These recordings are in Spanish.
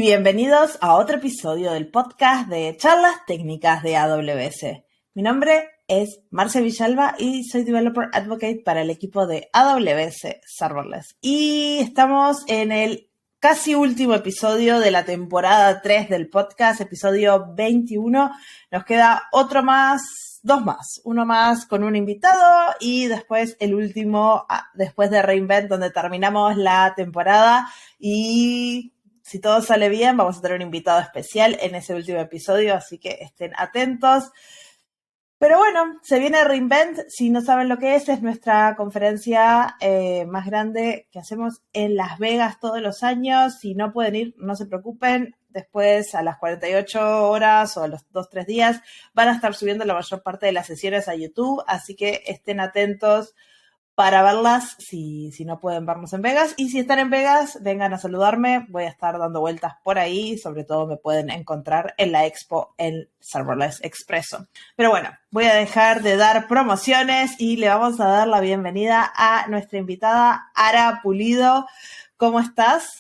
bienvenidos a otro episodio del podcast de charlas técnicas de AWS. Mi nombre es Marcia Villalba y soy Developer Advocate para el equipo de AWS Serverless. Y estamos en el casi último episodio de la temporada 3 del podcast, episodio 21. Nos queda dos más. Uno más con un invitado y después el último, después de reInvent, donde terminamos la temporada. Y si todo sale bien, vamos a tener un invitado especial en ese último episodio, así que estén atentos. Pero bueno, se viene reInvent. Si no saben lo que es nuestra conferencia más grande que hacemos en Las Vegas todos los años. Si no pueden ir, no se preocupen. Después, a las 48 horas o a los 2-3 días, van a estar subiendo la mayor parte de las sesiones a YouTube. Así que estén atentos para verlas si no pueden vernos en Vegas. Y si están en Vegas, vengan a saludarme. Voy a estar dando vueltas por ahí. Sobre todo me pueden encontrar en la expo en Serverless Expresso. Pero bueno, voy a dejar de dar promociones y le vamos a dar la bienvenida a nuestra invitada, Ara Pulido. ¿Cómo estás?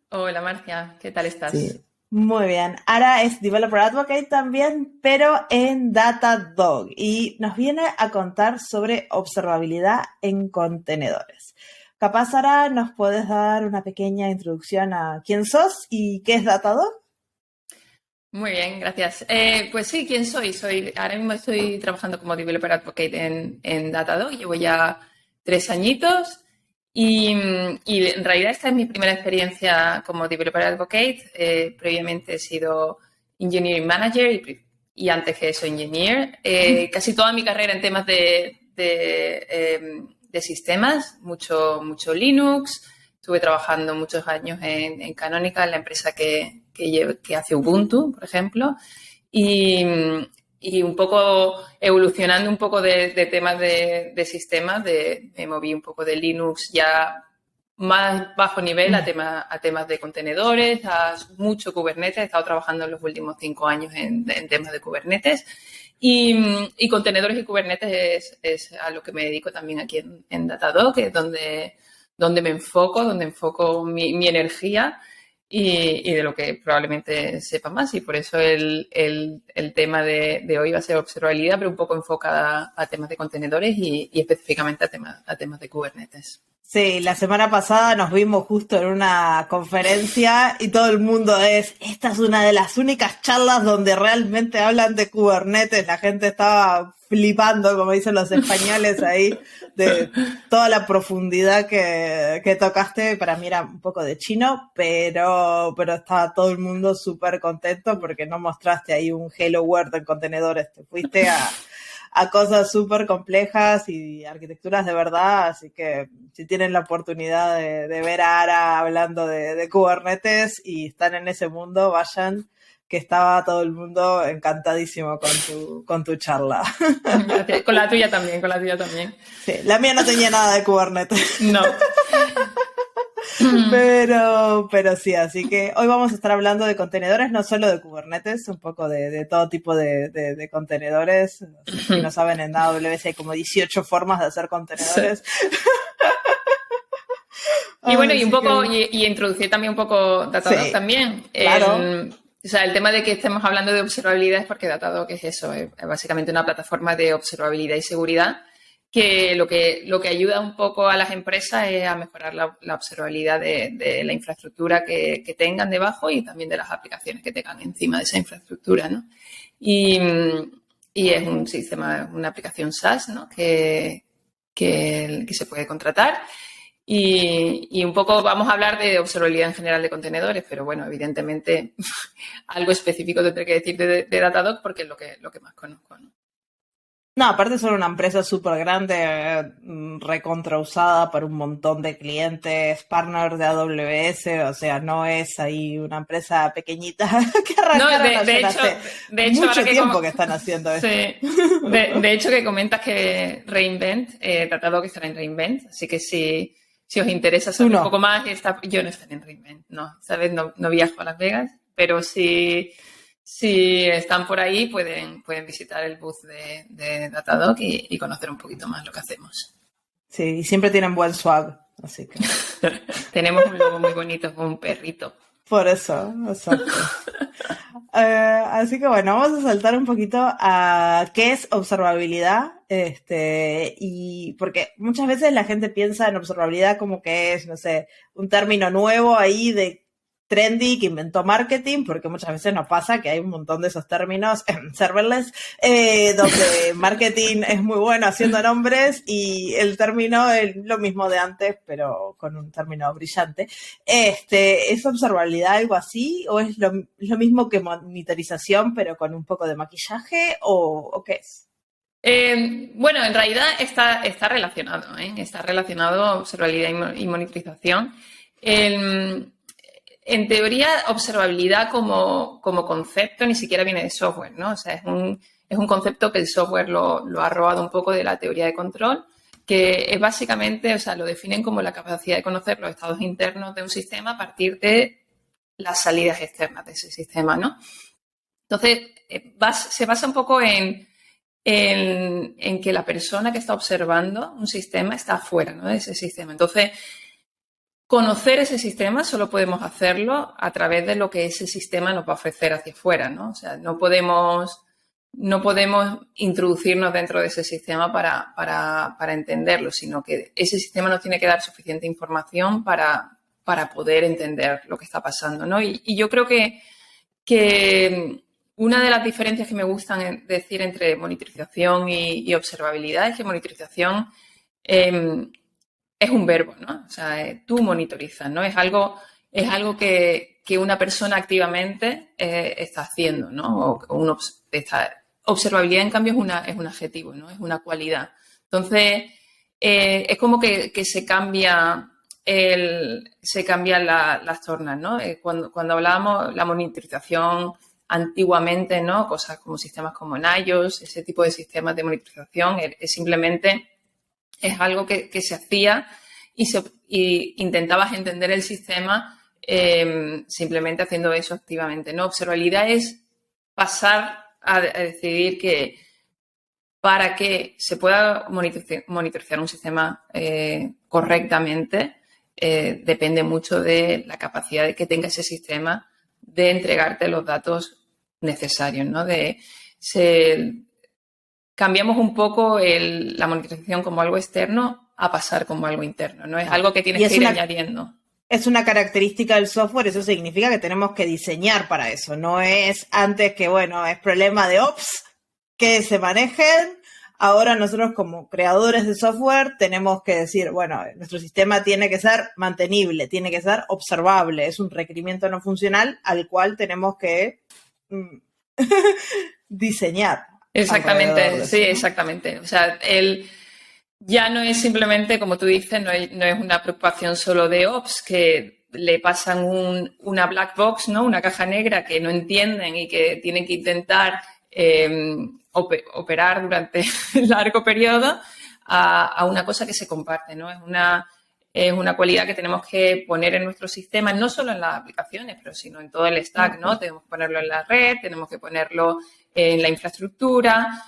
Hola Marcia, ¿qué tal estás? Sí. Muy bien. Ara es Developer Advocate también, pero en Datadog. Y nos viene a contar sobre observabilidad en contenedores. Capaz, Ara, ¿nos puedes dar una pequeña introducción a quién sos y qué es Datadog? Muy bien, gracias. Pues sí, ¿quién soy? Ahora mismo estoy trabajando como Developer Advocate en Datadog. Llevo ya 3 añitos. Y en realidad esta es mi primera experiencia como Developer Advocate. Previamente he sido Engineering Manager y antes que eso Engineer. Casi toda mi carrera en temas de sistemas, mucho Linux. Estuve trabajando muchos años en Canonical, la empresa que hace Ubuntu, por ejemplo. Y un poco evolucionando un poco de temas de sistemas, me moví un poco de Linux ya más bajo nivel a temas de contenedores, a mucho Kubernetes. He estado trabajando en los últimos 5 años en temas de Kubernetes. Y contenedores y Kubernetes es a lo que me dedico también aquí en Datadog, que es donde me enfoco mi energía. Y de lo que probablemente sepa más, y por eso el tema de hoy va a ser observabilidad, pero un poco enfocada a temas de contenedores y específicamente a temas de Kubernetes. Sí, la semana pasada nos vimos justo en una conferencia y todo el mundo esta es una de las únicas charlas donde realmente hablan de Kubernetes. La gente estaba flipando, como dicen los españoles ahí, de toda la profundidad que tocaste. Para mí era un poco de chino, pero estaba todo el mundo súper contento porque no mostraste ahí un Hello World en contenedores. Te fuiste a cosas súper complejas y arquitecturas de verdad, así que si tienen la oportunidad de ver a Ara hablando de Kubernetes y están en ese mundo, vayan, que estaba todo el mundo encantadísimo con tu charla. Gracias. Con la tuya también. Sí, la mía no tenía nada de Kubernetes. No. Pero sí, así que hoy vamos a estar hablando de contenedores, no solo de Kubernetes, un poco de todo tipo de contenedores. Si no saben, en AWS hay como 18 formas de hacer contenedores. Sí. Y bueno, y un poco, y introducir también un poco Datadog también. Claro. O sea, el tema de que estemos hablando de observabilidad es porque Datadog es eso, es básicamente una plataforma de observabilidad y seguridad que lo que ayuda un poco a las empresas es a mejorar la observabilidad de la infraestructura que tengan debajo y también de las aplicaciones que tengan encima de esa infraestructura, ¿no? Y es un sistema, una aplicación SaaS, ¿no? que se puede contratar. Y un poco vamos a hablar de observabilidad en general de contenedores, pero bueno, evidentemente algo específico tendré que decir de Datadog porque es lo que más conozco, ¿no? No, aparte son una empresa súper grande, recontrausada por un montón de clientes, partners de AWS, o sea, no es ahí una empresa pequeñita que arrancaron de hecho, mucho tiempo que están haciendo esto. Sí. De hecho, que comentas que reInvent, Datadog estará en reInvent, así que si os interesa saber un poco más, yo no estaré en reInvent, no, ¿sabes? No viajo a Las Vegas, pero si están por ahí, pueden visitar el booth de Datadog y conocer un poquito más lo que hacemos. Sí, y siempre tienen buen swag, así que... Tenemos un logo muy bonito con un perrito. Por eso, exacto. Así que bueno, vamos a saltar un poquito a qué es observabilidad, y porque muchas veces la gente piensa en observabilidad como que es, no sé, un término nuevo ahí de trendy que inventó marketing, porque muchas veces nos pasa que hay un montón de esos términos en serverless, donde marketing es muy bueno haciendo nombres y el término es lo mismo de antes, pero con un término brillante. ¿Es observabilidad algo así? ¿O es lo mismo que monitorización, pero con un poco de maquillaje? ¿O qué es? Bueno, en realidad está relacionado, ¿eh? Está relacionado observabilidad y monitorización. En teoría, observabilidad como concepto ni siquiera viene de software, ¿no? O sea, es un concepto que el software lo ha robado un poco de la teoría de control, que es básicamente, o sea, lo definen como la capacidad de conocer los estados internos de un sistema a partir de las salidas externas de ese sistema, ¿no? Entonces, se basa un poco en que la persona que está observando un sistema está fuera, ¿no?, de ese sistema. Entonces, conocer ese sistema solo podemos hacerlo a través de lo que ese sistema nos va a ofrecer hacia afuera, ¿no? O sea, no podemos introducirnos dentro de ese sistema para entenderlo, sino que ese sistema nos tiene que dar suficiente información para poder entender lo que está pasando, ¿no? Y yo creo que una de las diferencias que me gustan decir entre monitorización y observabilidad es que monitorización es un verbo, ¿no? O sea, tú monitorizas, ¿no? Es algo que una persona activamente está haciendo, ¿no? Observabilidad, en cambio, es un adjetivo, ¿no? Es una cualidad. Entonces, es como que se cambian las tornas, ¿no? Cuando hablábamos la monitorización antiguamente, ¿no? Cosas como sistemas como Nagios, ese tipo de sistemas de monitorización, es simplemente es algo que se hacía y intentabas entender el sistema simplemente haciendo eso activamente, ¿no? Observabilidad es pasar a decidir que para que se pueda monitorizar un sistema correctamente, depende mucho de la capacidad que tenga ese sistema de entregarte los datos necesarios, ¿no? Cambiamos un poco la monitorización como algo externo a pasar como algo interno, ¿no? Es algo que tienes que ir añadiendo. Es una característica del software, eso significa que tenemos que diseñar para eso. No es antes que, bueno, es problema de ops que se manejen. Ahora nosotros como creadores de software tenemos que decir, bueno, nuestro sistema tiene que ser mantenible, tiene que ser observable. Es un requerimiento no funcional al cual tenemos que diseñar. Exactamente, sí, exactamente. O sea, ya no es simplemente, como tú dices, no es una preocupación solo de ops, que le pasan una black box, ¿no? Una caja negra que no entienden y que tienen que intentar operar durante largo periodo a una cosa que se comparte, ¿no? Es una cualidad que tenemos que poner en nuestro sistema, no solo en las aplicaciones, pero sino en todo el stack, ¿no? Tenemos que ponerlo en la red, tenemos que ponerlo en la infraestructura,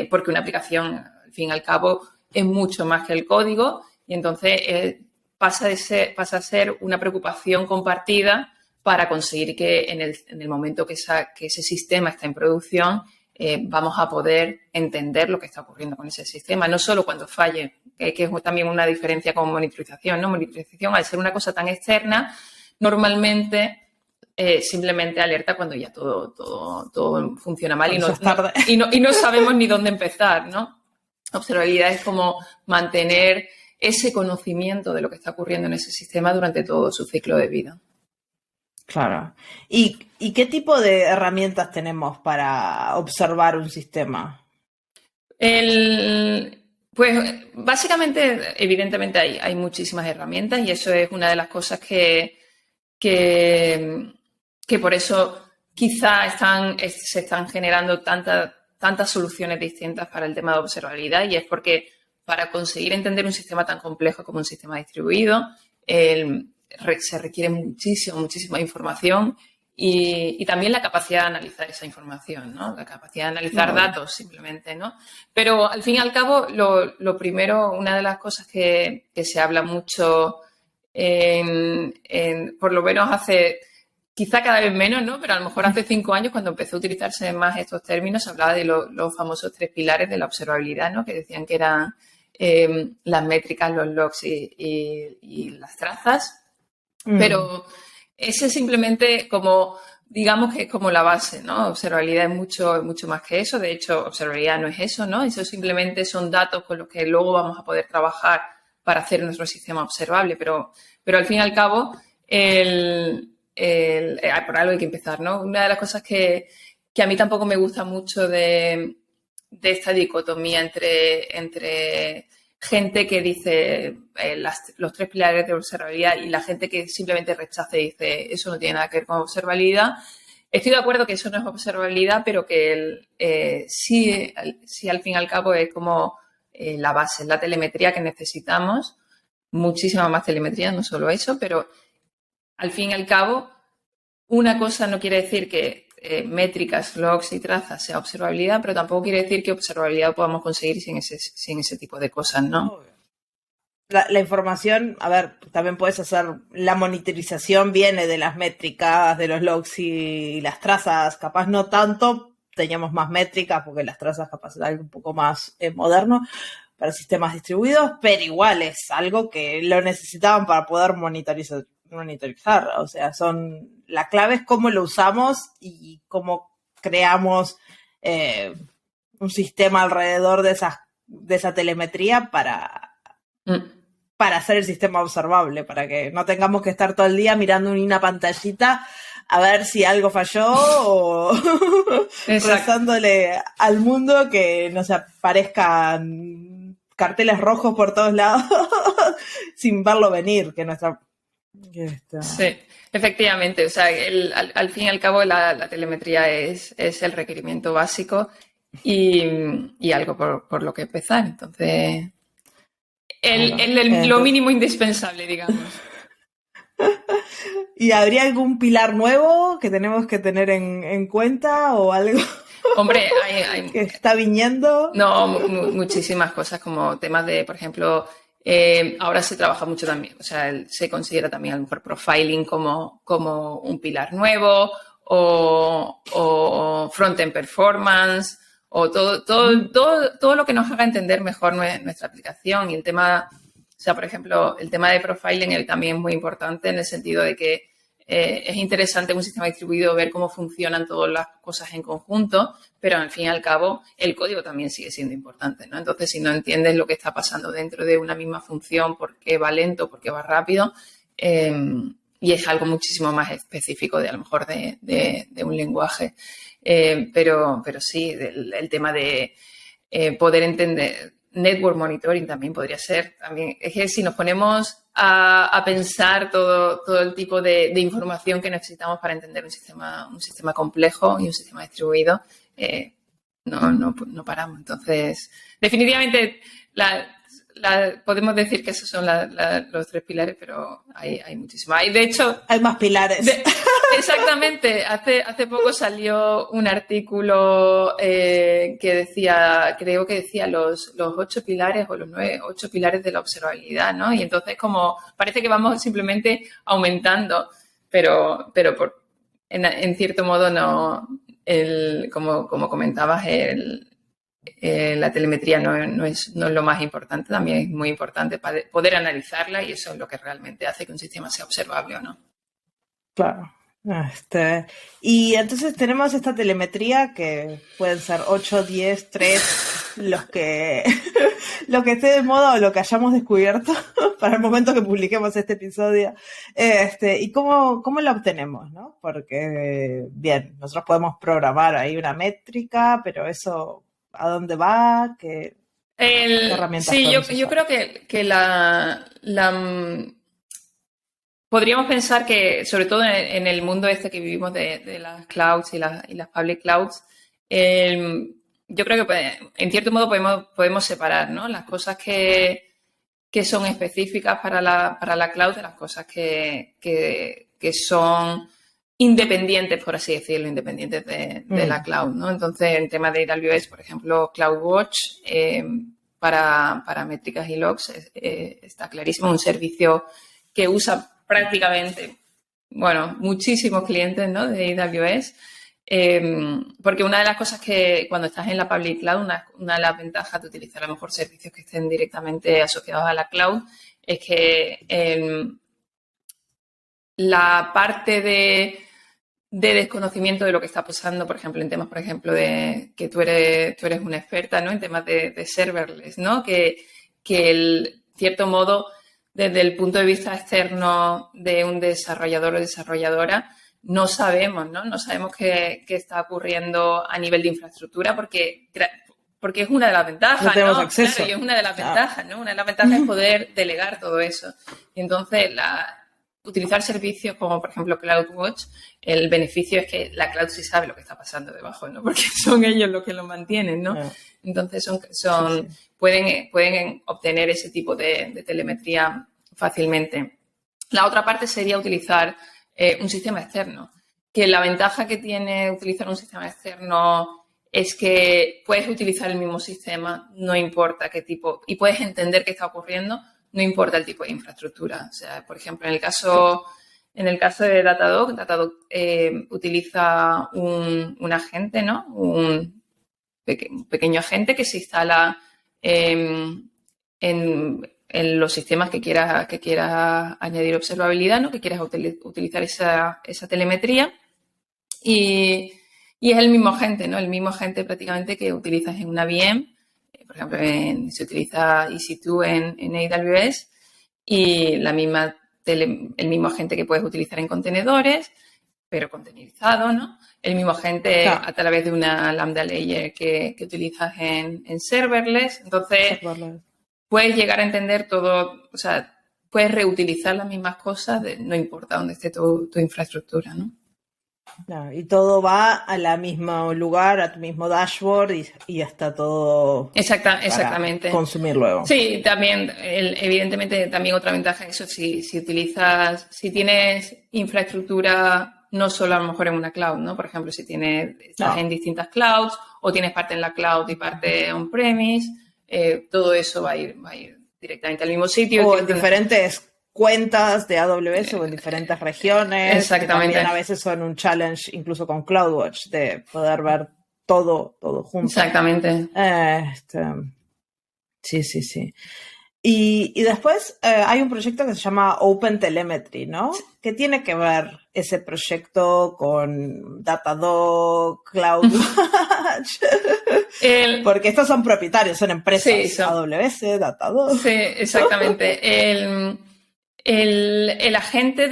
porque una aplicación, al fin y al cabo, es mucho más que el código y entonces pasa a ser una preocupación compartida para conseguir que en el momento que ese sistema está en producción vamos a poder entender lo que está ocurriendo con ese sistema, no solo cuando falle, que es también una diferencia con monitorización, ¿no? Monitorización, al ser una cosa tan externa, normalmente simplemente alerta cuando ya todo funciona mal y no sabemos ni dónde empezar, ¿no? Observabilidad es como mantener ese conocimiento de lo que está ocurriendo en ese sistema durante todo su ciclo de vida. Claro. ¿Y qué tipo de herramientas tenemos para observar un sistema? Pues básicamente, evidentemente hay muchísimas herramientas y eso es una de las cosas que por eso quizá se están generando tantas soluciones distintas para el tema de observabilidad, y es porque para conseguir entender un sistema tan complejo como un sistema distribuido se requiere muchísima información y también la capacidad de analizar esa información, ¿no? La capacidad de analizar datos simplemente, ¿no? Pero al fin y al cabo, lo primero, una de las cosas que se habla mucho por lo menos hace quizá cada vez menos, ¿no? Pero a lo mejor hace 5 años, cuando empezó a utilizarse más estos términos, se hablaba de los famosos 3 pilares de la observabilidad, ¿no? Que decían que eran las métricas, los logs y las trazas. Pero ese simplemente como, digamos que es como la base, ¿no? Observabilidad es mucho más que eso. De hecho, observabilidad no es eso, ¿no? Eso simplemente son datos con los que luego vamos a poder trabajar para hacer nuestro sistema observable. Pero al fin y al cabo, por algo hay que empezar, ¿no? Una de las cosas que a mí tampoco me gusta mucho de esta dicotomía entre gente que dice los 3 pilares de observabilidad y la gente que simplemente rechaza y dice eso no tiene nada que ver con observabilidad. Estoy de acuerdo que eso no es observabilidad, pero que sí al fin y al cabo es como la base, la telemetría que necesitamos, muchísima más telemetría, no solo eso, pero al fin y al cabo una cosa no quiere decir que métricas, logs y trazas sea observabilidad, pero tampoco quiere decir que observabilidad podamos conseguir sin ese tipo de cosas, ¿no? La información, a ver, también puedes hacer, la monitorización viene de las métricas, de los logs y las trazas, capaz no tanto, teníamos más métricas porque las trazas capaz es algo un poco más moderno para sistemas distribuidos, pero igual es algo que lo necesitaban para poder monitorizar, o sea, la clave es cómo lo usamos y cómo creamos un sistema alrededor de esa telemetría para hacer el sistema observable, para que no tengamos que estar todo el día mirando una pantallita a ver si algo falló o rezándole al mundo que nos aparezcan carteles rojos por todos lados sin verlo venir, que nuestra... Sí, efectivamente. O sea, al fin y al cabo la telemetría es el requerimiento básico y algo por lo que empezar. Entonces, lo mínimo indispensable, digamos. ¿Y habría algún pilar nuevo que tenemos que tener en cuenta o algo? Hombre, hay que está viniendo. No, muchísimas cosas como temas de, por ejemplo, ahora se trabaja mucho también, o sea, se considera también a lo mejor profiling como un pilar nuevo o front-end performance o todo lo que nos haga entender mejor nuestra aplicación. Y el tema, o sea, por ejemplo, el tema de profiling también es muy importante en el sentido de que es interesante en un sistema distribuido ver cómo funcionan todas las cosas en conjunto, pero al fin y al cabo el código también sigue siendo importante, ¿no? Entonces, si no entiendes lo que está pasando dentro de una misma función, por qué va lento, por qué va rápido, y es algo muchísimo más específico de a lo mejor de un lenguaje. Pero sí, el tema de poder entender network monitoring también podría ser. También es que si nos ponemos a pensar todo el tipo de información que necesitamos para entender un sistema complejo y un sistema distribuido, no paramos. Entonces, definitivamente podemos decir que esos son los 3 pilares, pero hay muchísimos. De hecho, hay más pilares. Exactamente. Hace poco salió un artículo que decía, creo que decía los 8 pilares o los 8 pilares de la observabilidad, ¿no? Y entonces como parece que vamos simplemente aumentando, pero en cierto modo no, como comentabas, la telemetría no es lo más importante, también es muy importante para poder analizarla y eso es lo que realmente hace que un sistema sea observable o no. Claro. Y entonces tenemos esta telemetría que pueden ser 8, 10, 3, los que esté de moda o lo que hayamos descubierto para el momento que publiquemos este episodio. Y cómo la obtenemos, ¿no? Porque, bien, nosotros podemos programar ahí una métrica, pero eso, ¿a dónde va? ¿Qué herramientas? Sí, yo creo que podríamos pensar que, sobre todo en el mundo que vivimos de las clouds y las public clouds, yo creo que en cierto modo podemos separar, ¿no? Las cosas que son específicas para la cloud de las cosas que son independientes, por así decirlo, independientes de la cloud, ¿no? Entonces, en tema de AWS, por ejemplo, CloudWatch, para métricas y logs, está clarísimo, un servicio que usa prácticamente bueno, muchísimos clientes, ¿no? De AWS. Porque una de las cosas que cuando estás en la public cloud, una de las ventajas de utilizar a lo mejor servicios que estén directamente asociados a la cloud es que la parte de desconocimiento de lo que está pasando, por ejemplo, en temas, por ejemplo, de que tú eres una experta, ¿no? En temas de serverless, ¿no? Que cierto modo, desde el punto de vista externo de un desarrollador o desarrolladora, no sabemos, ¿no? No sabemos qué está ocurriendo a nivel de infraestructura porque es una de las ventajas, no tenemos acceso. Claro, y es una de las ventajas, ¿no? Una de las ventajas es poder delegar todo eso. Y entonces, utilizar servicios como, por ejemplo, CloudWatch, el beneficio es que la cloud sí sabe lo que está pasando debajo, ¿no? Porque son ellos los que lo mantienen, ¿no? Entonces, pueden obtener ese tipo de telemetría fácilmente. La otra parte sería utilizar un sistema externo, que la ventaja que tiene utilizar un sistema externo es que puedes utilizar el mismo sistema, no importa qué tipo, y puedes entender qué está ocurriendo, no importa el tipo de infraestructura. O sea, por ejemplo, en el caso de Datadog utiliza un agente, ¿no? Un pequeño agente que se instala en los sistemas que quieras añadir observabilidad, ¿no? Que quieras utilizar esa telemetría. Y es el mismo agente, ¿no? El mismo agente prácticamente que utilizas en una VM. Por ejemplo, se utiliza EC2 en AWS y el mismo agente que puedes utilizar en contenedores, pero containerizado, ¿no? El mismo agente a través de una Lambda Layer que utilizas en serverless. Entonces, puedes llegar a entender todo, o sea, puedes reutilizar las mismas cosas, no importa dónde esté tu infraestructura, ¿no? Claro, y todo va al mismo lugar, a tu mismo dashboard y está todo exactamente. Para consumir luego. Sí, también, evidentemente, también otra ventaja es eso, si tienes infraestructura no solo a lo mejor en una cloud, ¿no? Por ejemplo, si estás en distintas clouds o tienes parte en la cloud y parte on-premise, todo eso va a ir directamente al mismo sitio. O en diferentes cuentas de AWS o en diferentes regiones. Exactamente. Que también a veces son un challenge, incluso con CloudWatch, de poder ver todo junto. Exactamente. Sí. Y después hay un proyecto que se llama OpenTelemetry, ¿no? ¿Qué tiene que ver ese proyecto con Datadog, CloudWatch? Porque estos son propietarios, son empresas, AWS, Datadog. Sí, exactamente. El agente,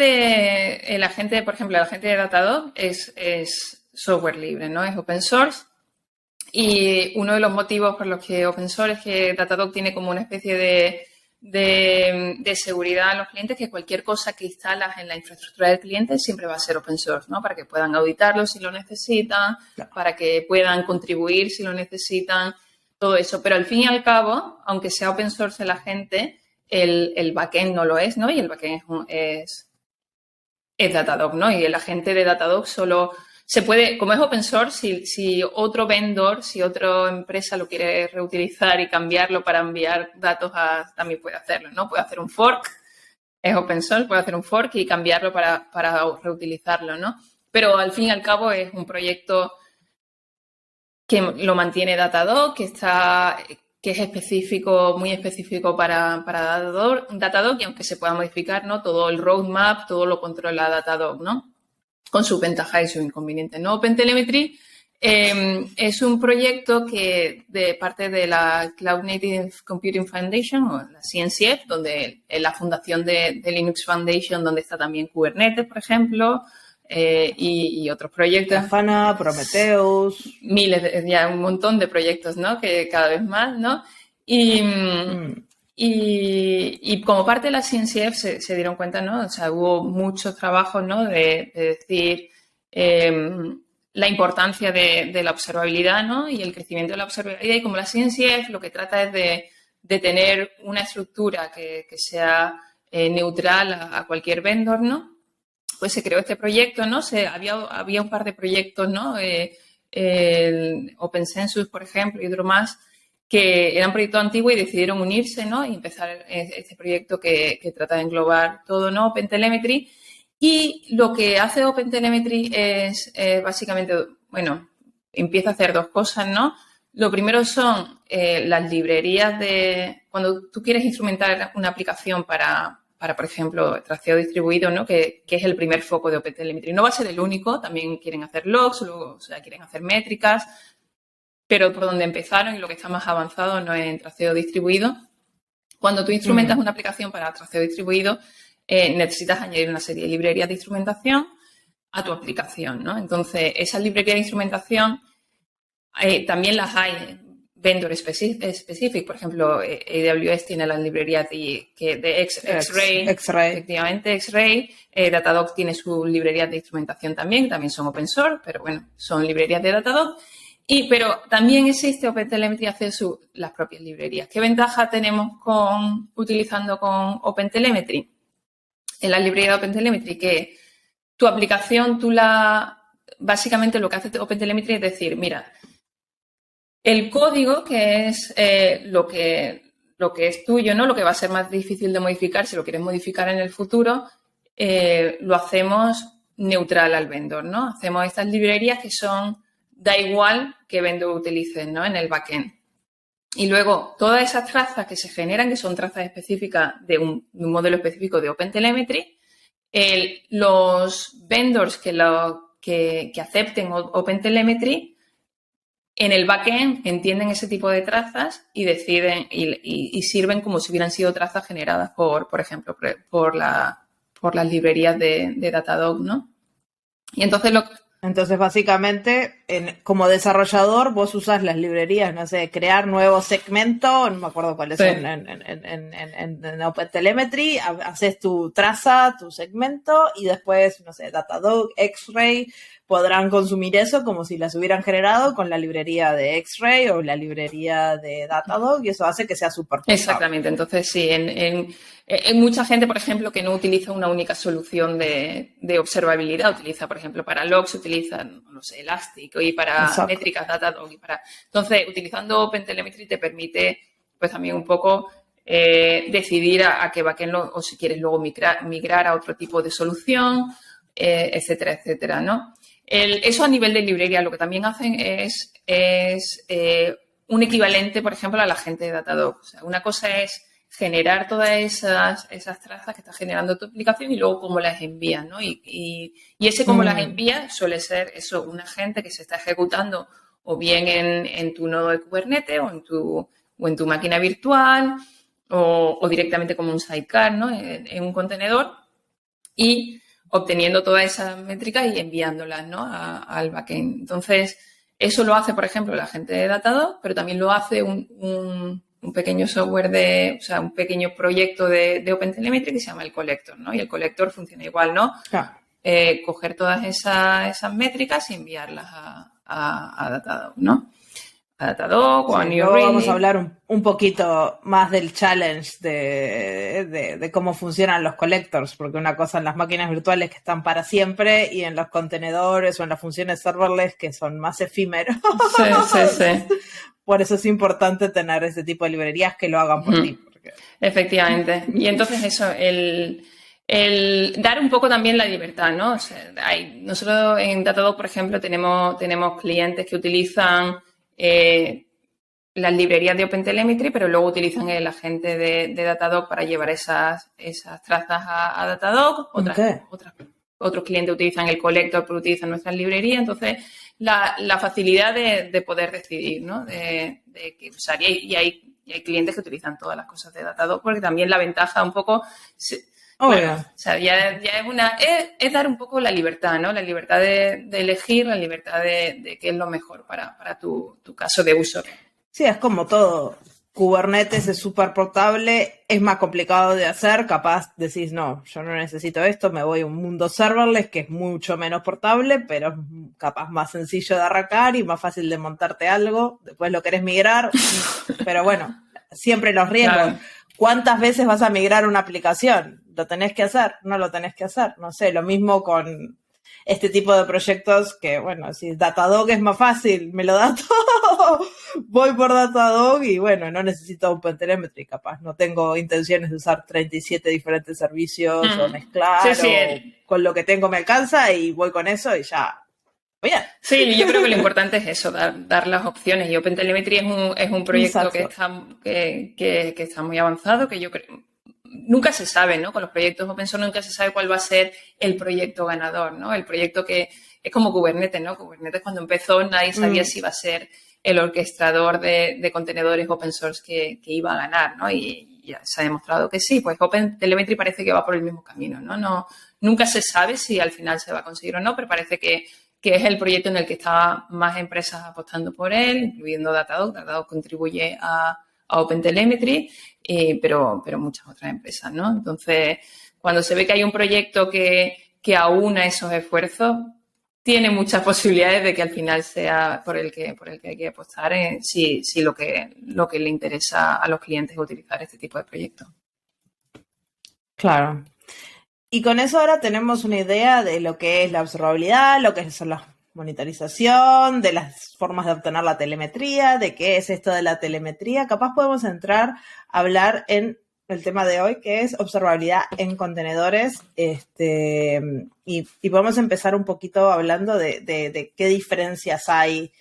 por ejemplo, el agente de Datadog es software libre, ¿no? Es open source. Y uno de los motivos por los que open source es que Datadog tiene como una especie de seguridad a los clientes, que cualquier cosa que instalas en la infraestructura del cliente siempre va a ser open source, ¿no? Para que puedan auditarlo si lo necesitan, para que puedan contribuir si lo necesitan, todo eso. Pero al fin y al cabo, aunque sea open source el agente, el backend no lo es, ¿no? Y el backend es Datadog, ¿no? Y el agente de Datadog solo se puede, como es open source, si otro vendor, si otra empresa lo quiere reutilizar y cambiarlo para enviar datos también puede hacerlo, ¿no? Puede hacer un fork, es open source, puede hacer un fork y cambiarlo para reutilizarlo, ¿no? Pero al fin y al cabo es un proyecto que lo mantiene Datadog, que es específico, muy específico para Datadog, y aunque se pueda modificar, ¿no? Todo el roadmap, todo lo controla Datadog, ¿no? Con sus ventajas y sus inconvenientes, ¿no? OpenTelemetry es un proyecto que de parte de la Cloud Native Computing Foundation, o la CNCF, donde la fundación de Linux Foundation, donde está también Kubernetes, por ejemplo, y otros proyectos. Grafana, Prometheus. Ya un montón de proyectos, ¿no? Que cada vez más, ¿no? Y como parte de la CNCF se dieron cuenta, ¿no? O sea, hubo muchos trabajos, ¿no? De decir la importancia de la observabilidad, ¿no? Y el crecimiento de la observabilidad. Y como la CNCF lo que trata es de tener una estructura que sea neutral a cualquier vendor, ¿no? Pues se creó este proyecto, ¿no? Había un par de proyectos, ¿no? El OpenCensus, por ejemplo, y otro más, que eran proyectos antiguos y decidieron unirse, ¿no? Y empezar este proyecto que trata de englobar todo, ¿no? OpenTelemetry. Y lo que hace OpenTelemetry es básicamente, bueno, empieza a hacer dos cosas, ¿no? Lo primero son las librerías cuando tú quieres instrumentar una aplicación para, por ejemplo, traceo distribuido, ¿no? Que es el primer foco de OpenTelemetry. No va a ser el único, también quieren hacer logs, luego, o sea, quieren hacer métricas, pero por donde empezaron y lo que está más avanzado no es en traceo distribuido. Cuando tú instrumentas una aplicación para traceo distribuido, necesitas añadir una serie de librerías de instrumentación a tu aplicación, ¿no? Entonces, esas librerías de instrumentación también las hay vendor specific. Por ejemplo, AWS tiene las librerías de X-Ray, efectivamente, X-Ray. Datadog tiene sus librerías de instrumentación también son open source, pero bueno, son librerías de Datadog. Pero también existe OpenTelemetry hace las propias librerías. ¿Qué ventaja tenemos utilizando con OpenTelemetry? En la librería de OpenTelemetry, que tu aplicación, básicamente lo que hace OpenTelemetry es decir, mira, el código, que es lo que es tuyo, ¿no? Lo que va a ser más difícil de modificar, si lo quieres modificar en el futuro, lo hacemos neutral al vendor, ¿no? Hacemos estas librerías que da igual qué vendor utilices, ¿no? En el backend. Y luego, todas esas trazas que se generan, que son trazas específicas de un modelo específico de OpenTelemetry, los vendors que acepten OpenTelemetry, en el backend entienden ese tipo de trazas y deciden y sirven como si hubieran sido trazas generadas por ejemplo, por las librerías de Datadog, ¿no? Y entonces Entonces, básicamente, como desarrollador, vos usas las librerías, no sé, crear nuevo segmento, no me acuerdo cuáles son en OpenTelemetry, haces tu traza, tu segmento, y después, no sé, Datadog, X-Ray, podrán consumir eso como si las hubieran generado con la librería de X-Ray o la librería de Datadog, y eso hace que sea súper portable. Exactamente. Entonces, sí, en mucha gente, por ejemplo, que no utiliza una única solución de observabilidad, utiliza, por ejemplo, para logs, utilizan, no sé, Elastic, y para métricas Datadog, Entonces, utilizando OpenTelemetry te permite, pues, también un poco decidir a qué backend o si quieres luego migrar a otro tipo de solución, etcétera, etcétera, ¿no? Eso a nivel de librería, lo que también hacen es un equivalente, por ejemplo, a la gente de Datadog. O sea, una cosa es generar todas esas trazas que está generando tu aplicación y luego cómo las envías, ¿no? Y ese cómo las envías suele ser eso, un agente que se está ejecutando o bien en tu nodo de Kubernetes o en tu máquina virtual o directamente como un sidecar, ¿no? En un contenedor y obteniendo todas esas métricas y enviándolas, ¿no? al backend. Entonces, eso lo hace, por ejemplo, la gente de Datadog, pero también lo hace un pequeño software un pequeño proyecto de OpenTelemetry que se llama el Collector, ¿no? Y el Collector funciona igual, ¿no? Coger todas esas métricas y enviarlas a Datadog, ¿no? A Datadog o a New Relic. Vamos a hablar un poquito más del challenge de cómo funcionan los collectors, porque una cosa en las máquinas virtuales que están para siempre y en los contenedores o en las funciones serverless que son más efímeros. Sí. Por eso es importante tener ese tipo de librerías que lo hagan por ti. Porque... Efectivamente. Y entonces eso, el dar un poco también la libertad, ¿no? O sea, nosotros en Datadog, por ejemplo, tenemos clientes que utilizan las librerías de OpenTelemetry, pero luego utilizan el agente de Datadog para llevar esas trazas a Datadog. Otros clientes utilizan el Collector, pero utilizan nuestras librerías. Entonces, la facilidad de poder decidir, ¿no? De qué usar. Y hay clientes que utilizan todas las cosas de Datadog, porque también la ventaja un poco... Bueno, o sea, ya es dar un poco la libertad, ¿no? La libertad de elegir, la libertad de qué es lo mejor para tu caso de uso. Sí, es como todo. Kubernetes es súper portable, es más complicado de hacer, capaz decís, no, yo no necesito esto, me voy a un mundo serverless que es mucho menos portable, pero es capaz más sencillo de arrancar y más fácil de montarte algo, después lo querés migrar, pero bueno, siempre los riesgos. Claro. ¿Cuántas veces vas a migrar una aplicación? ¿Lo tenés que hacer? ¿No lo tenés que hacer? No sé, lo mismo con este tipo de proyectos que, bueno, si Datadog es más fácil, me lo da todo, voy por Datadog y bueno, no necesito OpenTelemetry, capaz. No tengo intenciones de usar 37 diferentes servicios o mezclar, con lo que tengo me alcanza y voy con eso y ya. Bien. Sí, yo creo que lo importante es eso, dar las opciones. Y OpenTelemetry es un proyecto que está muy avanzado, que yo creo... Nunca se sabe, ¿no? Con los proyectos open source nunca se sabe cuál va a ser el proyecto ganador, ¿no? El proyecto que es como Kubernetes, ¿no? Kubernetes cuando empezó nadie sabía si iba a ser el orquestador de contenedores open source que iba a ganar, ¿no? Y ya se ha demostrado que sí. Pues OpenTelemetry parece que va por el mismo camino, ¿no? Nunca se sabe si al final se va a conseguir o no, pero parece que es el proyecto en el que están más empresas apostando por él, incluyendo Datadog. Datadog contribuye a OpenTelemetry, pero muchas otras empresas, ¿no? Entonces, cuando se ve que hay un proyecto que aúna esos esfuerzos, tiene muchas posibilidades de que al final sea por el que hay que apostar si lo que le interesa a los clientes es utilizar este tipo de proyectos. Claro. Y con eso ahora tenemos una idea de lo que es la observabilidad, lo que es la monitorización, de las formas de obtener la telemetría, de qué es esto de la telemetría. Capaz podemos entrar a hablar en el tema de hoy, que es observabilidad en contenedores, y podemos empezar un poquito hablando de qué diferencias hay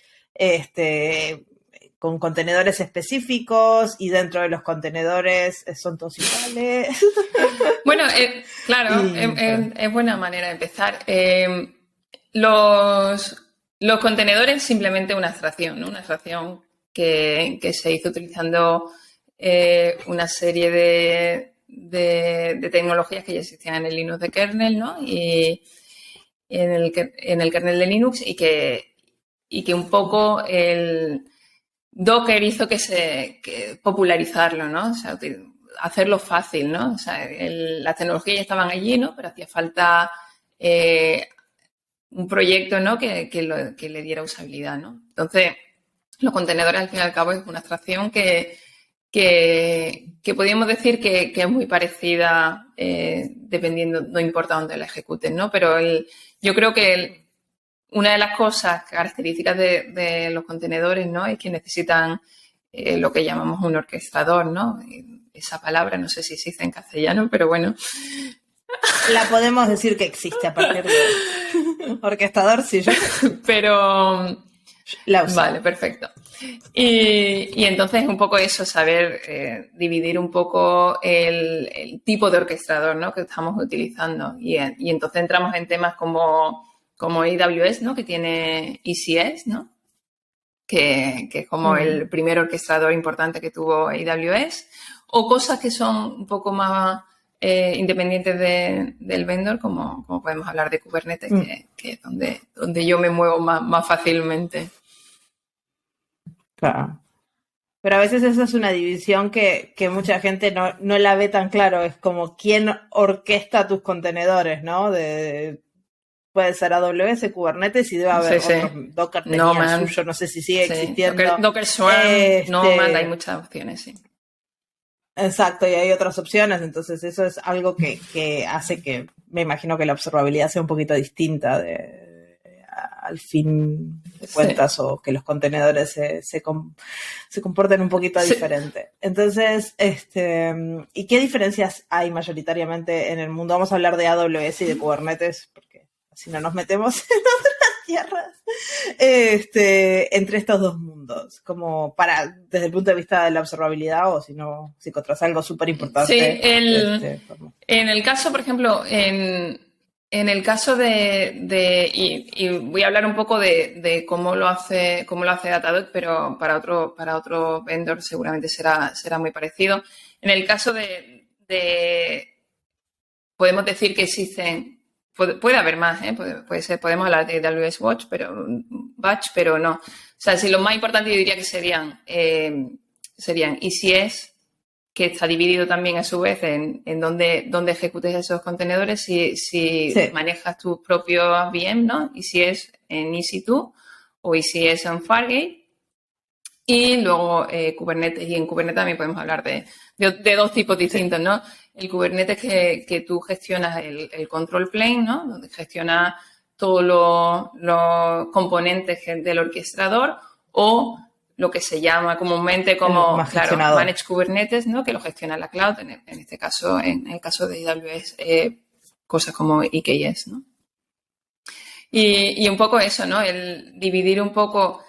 con contenedores específicos y dentro de los contenedores son todos iguales. Bueno, claro, es buena manera de empezar. Los contenedores simplemente una abstracción, ¿no? Una abstracción que se hizo utilizando una serie de tecnologías que ya existían en el Linux de kernel, ¿no? Y en el kernel de Linux y que un poco el Docker hizo que popularizarlo, ¿no? O sea, hacerlo fácil, ¿no? O sea, las tecnologías ya estaban allí, ¿no? Pero hacía falta un proyecto, ¿no? Que le diera usabilidad, ¿no? Entonces, los contenedores, al fin y al cabo, es una abstracción que podríamos decir que es muy parecida dependiendo, no importa dónde la ejecuten, ¿no? Pero yo creo que una de las cosas características de los contenedores, ¿no? Es que necesitan lo que llamamos un orquestador, ¿no? Esa palabra no sé si existe en castellano, pero bueno. La podemos decir que existe a partir de orquestador, sí, yo. Pero la uso. Vale, perfecto. Y entonces un poco eso, saber dividir un poco el tipo de orquestador, ¿no? Que estamos utilizando. Y entonces entramos en temas como AWS, ¿no? Que tiene ECS, ¿no? Que es como el primer orquestador importante que tuvo AWS. O cosas que son un poco más independientes del vendor, como podemos hablar de Kubernetes, que es donde yo me muevo más fácilmente. Claro. Pero a veces esa es una división que mucha gente no la ve tan claro. Es como quién orquesta tus contenedores, ¿no? Puede ser AWS, Kubernetes y debe haber otros. Docker tenía el suyo, no sé si sigue existiendo. Docker Swarm, Nomad, hay muchas opciones, sí. Exacto, y hay otras opciones, entonces eso es algo que hace que, me imagino que la observabilidad sea un poquito distinta al fin de cuentas, o que los contenedores se comporten un poquito diferente. Entonces, ¿y qué diferencias hay mayoritariamente en el mundo? Vamos a hablar de AWS y de Kubernetes, porque así no nos metemos en otras tierras, entre estos dos mundos, como desde el punto de vista de la observabilidad, o si encontrás algo súper importante. Sí, en el caso, por ejemplo, en el caso y voy a hablar un poco de cómo lo hace Datadog, pero para otro vendor seguramente será muy parecido. En el caso podemos decir que existen. Puede haber más, puede ser, podemos hablar de AWS Batch, pero no. O sea, si lo más importante yo diría que serían ECS, que está dividido también a su vez en dónde ejecutes esos contenedores, si manejas tus propios VM, ¿no? ECS en EC2 o ECS en Fargate. Y luego Kubernetes, y en Kubernetes también podemos hablar de dos tipos distintos, ¿no? El Kubernetes que tú gestionas el control plane, ¿no? Donde gestionas todos los componentes del orquestador, o lo que se llama comúnmente como, claro, gestionado. Managed Kubernetes, ¿no? Que lo gestiona la cloud, en este caso, en el caso de AWS, cosas como EKS, ¿no? Y un poco eso, ¿no? El dividir un poco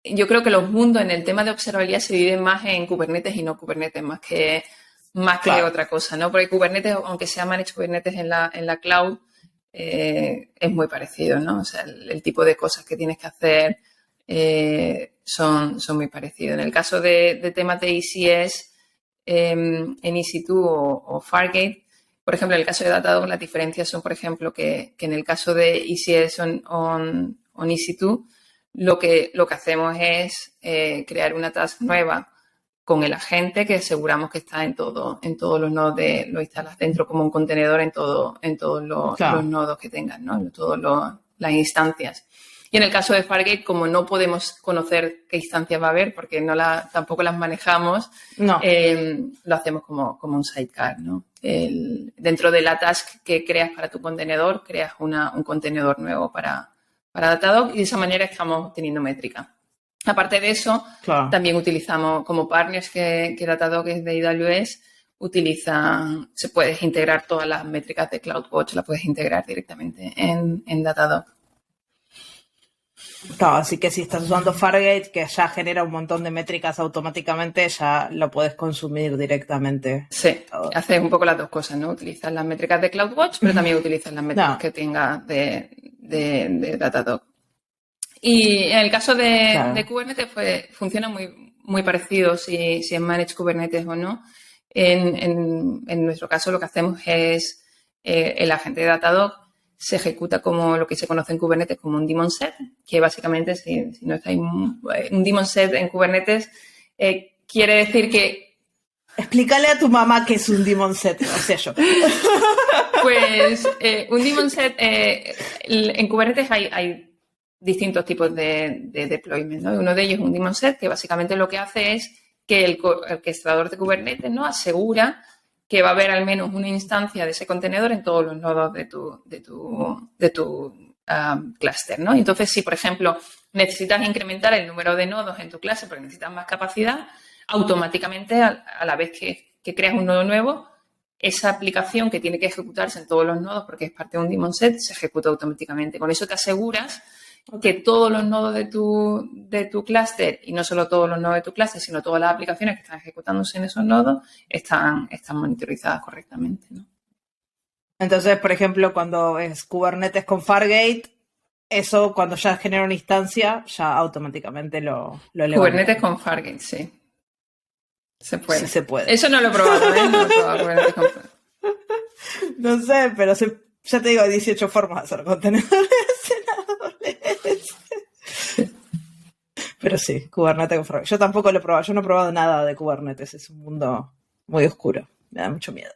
yo creo que los mundos en el tema de observabilidad se dividen más en Kubernetes y no Kubernetes, más que otra cosa, ¿no? Porque Kubernetes, aunque sea Managed Kubernetes en la cloud, es muy parecido, ¿no? O sea, el tipo de cosas que tienes que hacer son muy parecidos. En el caso de temas de ECS, en EC2 o Fargate, por ejemplo, en el caso de Datadog, las diferencias son, por ejemplo, que en el caso de ECS on EC2, lo que hacemos es crear una task nueva con el agente que aseguramos que está en todos los nodos, lo instalas dentro como un contenedor en todos los nodos que tengas, ¿no? En todas las instancias. Y en el caso de Fargate, como no podemos conocer qué instancias va a haber, porque tampoco las manejamos, lo hacemos como un sidecar, ¿no? Dentro de la task que creas para tu contenedor, creas un contenedor nuevo para Datadog y de esa manera estamos teniendo métrica. Aparte de eso, también utilizamos como partners que Datadog es de AWS, se puedes integrar todas las métricas de CloudWatch, las puedes integrar directamente en Datadog. Claro, así que si estás usando Fargate, que ya genera un montón de métricas automáticamente, ya lo puedes consumir directamente. Sí, haces un poco las dos cosas, ¿no? Utilizas las métricas de CloudWatch, pero también utilizas las métricas que tengas de Datadog. Y en el caso de Kubernetes, pues funciona muy, muy parecido si es Managed Kubernetes o no. En nuestro caso, lo que hacemos es el agente de Datadog se ejecuta como lo que se conoce en Kubernetes como un daemon set, que básicamente, si no estáis, un daemon set en Kubernetes quiere decir que... Explícale a tu mamá qué es un daemon set, o sea, yo. Pues un daemon set, en Kubernetes hay distintos tipos de deployment, ¿no? Uno de ellos es un daemon set, que básicamente lo que hace es que el orquestador de Kubernetes, ¿no?, asegura que va a haber al menos una instancia de ese contenedor en todos los nodos de tu clúster, ¿no? Entonces, si, por ejemplo, necesitas incrementar el número de nodos en tu clase porque necesitas más capacidad, automáticamente, a la vez que creas un nodo nuevo, esa aplicación que tiene que ejecutarse en todos los nodos porque es parte de un daemon set, se ejecuta automáticamente. Con eso te aseguras que todos los nodos de tu clúster, y no solo todos los nodos de tu clúster, sino todas las aplicaciones que están ejecutándose en esos nodos, están monitorizadas correctamente, ¿no? Entonces, por ejemplo, cuando es Kubernetes con Fargate, eso cuando ya genera una instancia, ya automáticamente lo levanta. Kubernetes con Fargate, sí. Se puede. Sí se puede. Eso no lo he probado, ¿eh? No lo he probado Kubernetes con Fargate. No sé, pero ya te digo, hay 18 formas de hacer contenedores en AWS. Pero sí, Kubernetes con Fargate. Yo tampoco lo he probado. Yo no he probado nada de Kubernetes. Es un mundo muy oscuro. Me da mucho miedo.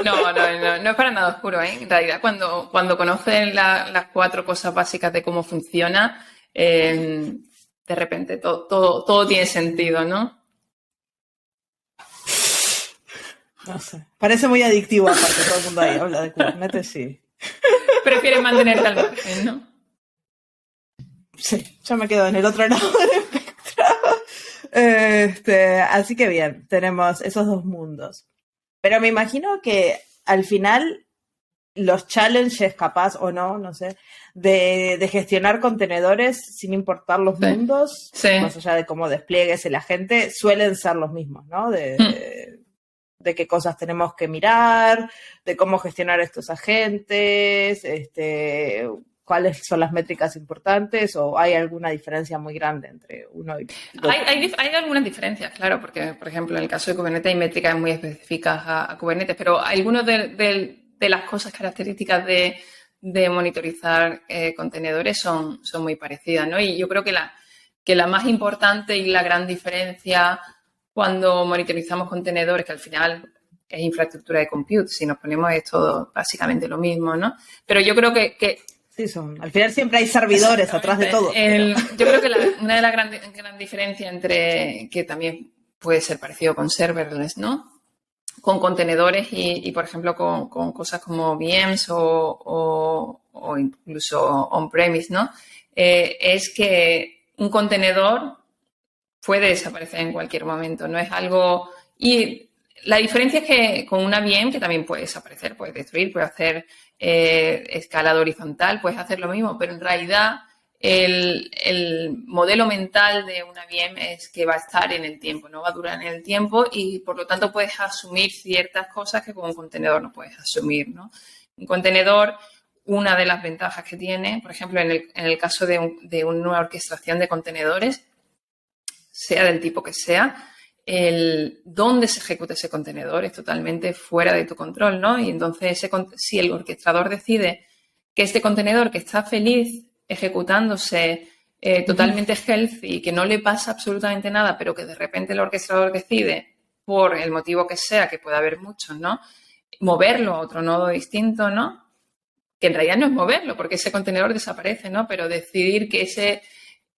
No es para nada oscuro, ¿eh? En realidad, cuando conoces las 4 cosas básicas de cómo funciona, de repente todo tiene sentido, ¿no? No sé. Parece muy adictivo, aparte. Todo el mundo ahí habla de Kubernetes, sí. Prefieres mantenerte al margen, ¿no? Sí, yo me quedo en el otro lado del espectro. Así que bien, tenemos esos dos mundos. Pero me imagino que al final los challenges, capaz o no sé, de gestionar contenedores sin importar los mundos, más allá de cómo despliegues el agente, suelen ser los mismos, ¿no? De qué cosas tenemos que mirar, de cómo gestionar estos agentes, cuáles son las métricas importantes, o hay alguna diferencia muy grande entre uno y otro. Hay algunas diferencias, claro, porque, por ejemplo, en el caso de Kubernetes hay métricas muy específicas a Kubernetes, pero algunas de las cosas características de monitorizar contenedores son muy parecidas, ¿no? Y yo creo que la más importante y la gran diferencia cuando monitorizamos contenedores, que al final es infraestructura de compute, si nos ponemos es todo básicamente lo mismo, ¿no? Pero yo creo que sí, al final siempre hay servidores atrás de todo. Yo creo que una de las grandes diferencias entre, que también puede ser parecido con serverless, ¿no? Con contenedores y por ejemplo, con cosas como VMs o incluso on-premise, ¿no? Es que un contenedor puede desaparecer en cualquier momento, no es algo... Y la diferencia es que con una VM que también puede desaparecer, puedes destruir, puedes hacer escalado horizontal, puedes hacer lo mismo, pero en realidad el modelo mental de una VM es que va a estar en el tiempo, no va a durar en el tiempo y por lo tanto puedes asumir ciertas cosas que con un contenedor no puedes asumir, ¿no? Un contenedor, una de las ventajas que tiene, por ejemplo, en el caso de una orquestación de contenedores, sea del tipo que sea, dónde se ejecuta ese contenedor es totalmente fuera de tu control, ¿no? Y entonces, si el orquestador decide que este contenedor que está feliz ejecutándose totalmente healthy, que no le pasa absolutamente nada, pero que de repente el orquestador decide, por el motivo que sea, que puede haber muchos, ¿no? Moverlo a otro nodo distinto, ¿no? Que en realidad no es moverlo, porque ese contenedor desaparece, ¿no? Pero decidir que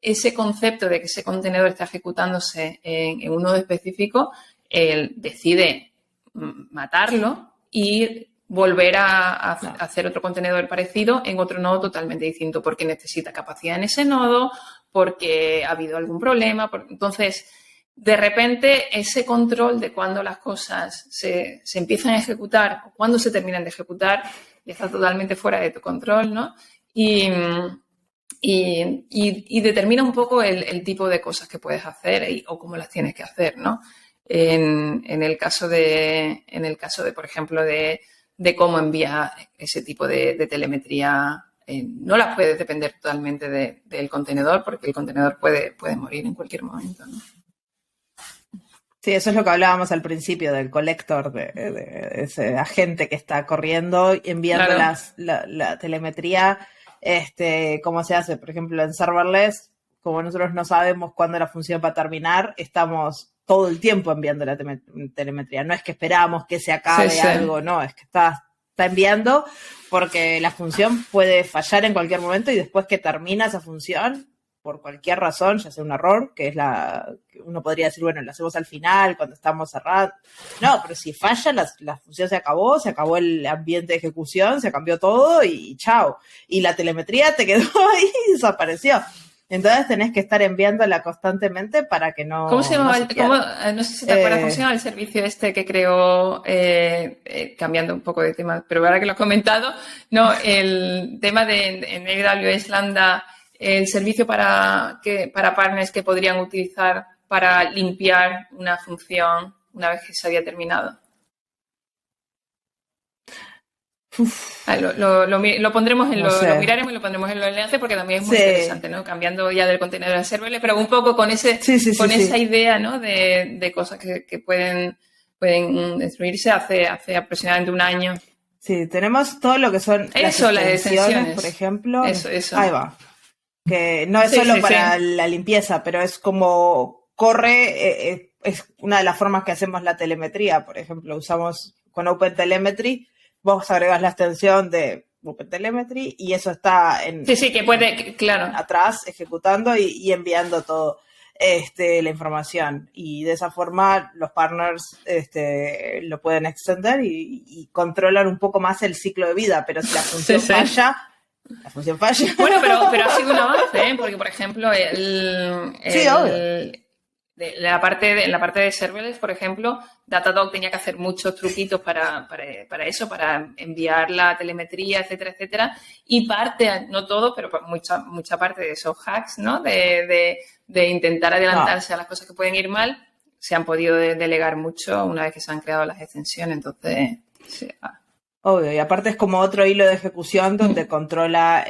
ese concepto de que ese contenedor está ejecutándose en un nodo específico, él decide matarlo y volver a hacer otro contenedor parecido en otro nodo totalmente distinto, porque necesita capacidad en ese nodo, porque ha habido algún problema. Entonces, de repente, ese control de cuándo las cosas se empiezan a ejecutar o cuándo se terminan de ejecutar ya está totalmente fuera de tu control, ¿no? Y determina un poco el tipo de cosas que puedes hacer o cómo las tienes que hacer, ¿no? En el caso de, por ejemplo, de cómo enviar ese tipo de telemetría, no las puedes depender totalmente del contenedor, porque el contenedor puede morir en cualquier momento, ¿no? Sí, eso es lo que hablábamos al principio del collector, de ese agente que está corriendo y enviando Claro. la telemetría. ¿Cómo se hace? Por ejemplo, en serverless, como nosotros no sabemos cuándo la función va a terminar, estamos todo el tiempo enviando la telemetría. No es que esperamos que se acabe algo, no, es que está enviando porque la función puede fallar en cualquier momento y después que termina esa función, por cualquier razón, ya sea un error, que es que uno podría decir, bueno, lo hacemos al final, cuando estamos cerrados. No, pero si falla, la función se acabó el ambiente de ejecución, se cambió todo y chao. Y la telemetría te quedó ahí y desapareció. Entonces tenés que estar enviándola constantemente para que no... ¿Cómo se llamaba? No sé si te acuerdas cómo se llama el servicio que creó, cambiando un poco de tema, pero ahora que lo has comentado, no, el tema en AWS Lambda, el servicio para partners que podrían utilizar para limpiar una función una vez que se había terminado. Lo pondremos lo miraremos y lo pondremos en los enlaces porque también es muy interesante, ¿no? Cambiando ya del contenedor al serverless, pero un poco con esa idea, ¿no? De cosas que pueden destruirse hace aproximadamente un año. Sí, tenemos todo lo que son las extensiones, por ejemplo. Eso. Ahí va. Que no es solo para la limpieza, pero es como corre, es una de las formas que hacemos la telemetría. Por ejemplo, usamos con OpenTelemetry, vos agregas la extensión de OpenTelemetry y eso está que puede, claro, atrás ejecutando y enviando todo la información. Y de esa forma los partners lo pueden extender y controlan un poco más el ciclo de vida. Pero si la función falla... La función falla. Bueno, pero ha sido un avance, porque, por ejemplo, en la parte de serverless, por ejemplo, Datadog tenía que hacer muchos truquitos para eso, para enviar la telemetría, etcétera, etcétera. Y parte, no todo, pero mucha parte de esos hacks, ¿no? De intentar adelantarse a las cosas que pueden ir mal, se han podido delegar mucho una vez que se han creado las extensiones. Entonces, sí. Obvio, y aparte es como otro hilo de ejecución donde controla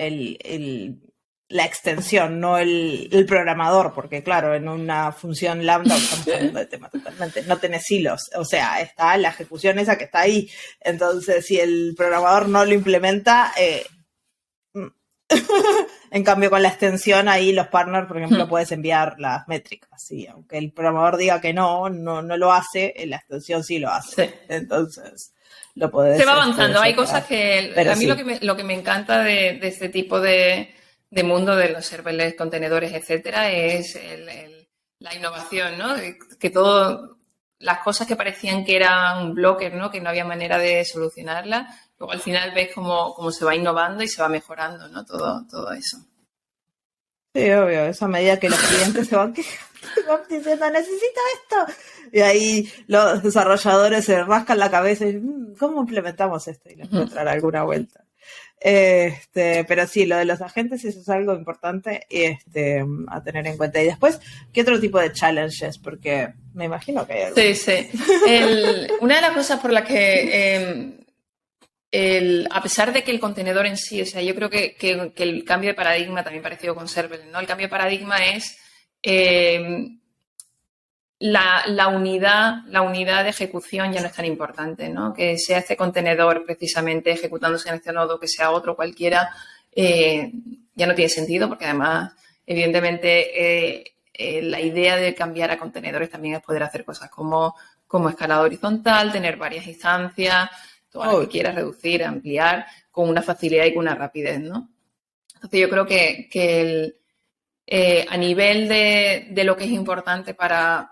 la extensión, no el programador, porque claro, en una función lambda estamos hablando de tema totalmente, no tenés hilos, o sea, está la ejecución esa que está ahí, entonces si el programador no lo implementa, en cambio con la extensión ahí los partners, por ejemplo, puedes enviar las métricas, y aunque el programador diga que no lo hace, la extensión sí lo hace, entonces... Se va avanzando. Hay cosas que... Pero a mí lo que me encanta de este tipo de mundo de los serverless, contenedores, etcétera, es la innovación, ¿no? Que las cosas que parecían que eran un blocker, ¿no? Que no había manera de solucionarlas, luego al final ves cómo se va innovando y se va mejorando, ¿no? Todo eso. Sí, obvio, eso a medida que los clientes se van diciendo, necesito esto. Y ahí los desarrolladores se rascan la cabeza y ¿cómo implementamos esto? Y les puede traer alguna vuelta. Pero sí, lo de los agentes, eso es algo importante a tener en cuenta. Y después, ¿qué otro tipo de challenges? Porque me imagino que hay algo. Sí. Una de las cosas por las que a pesar de que el contenedor en sí, o sea, yo creo que el cambio de paradigma, también parecido con serverless, ¿no? El cambio de paradigma es la unidad de ejecución ya no es tan importante, ¿no? Que sea este contenedor precisamente ejecutándose en este nodo, que sea otro cualquiera, ya no tiene sentido, porque además, evidentemente, la idea de cambiar a contenedores también es poder hacer cosas como escalado horizontal, tener varias instancias, todas las que quieras, reducir, ampliar, con una facilidad y con una rapidez, ¿no? Entonces, yo creo que a nivel de lo que es importante para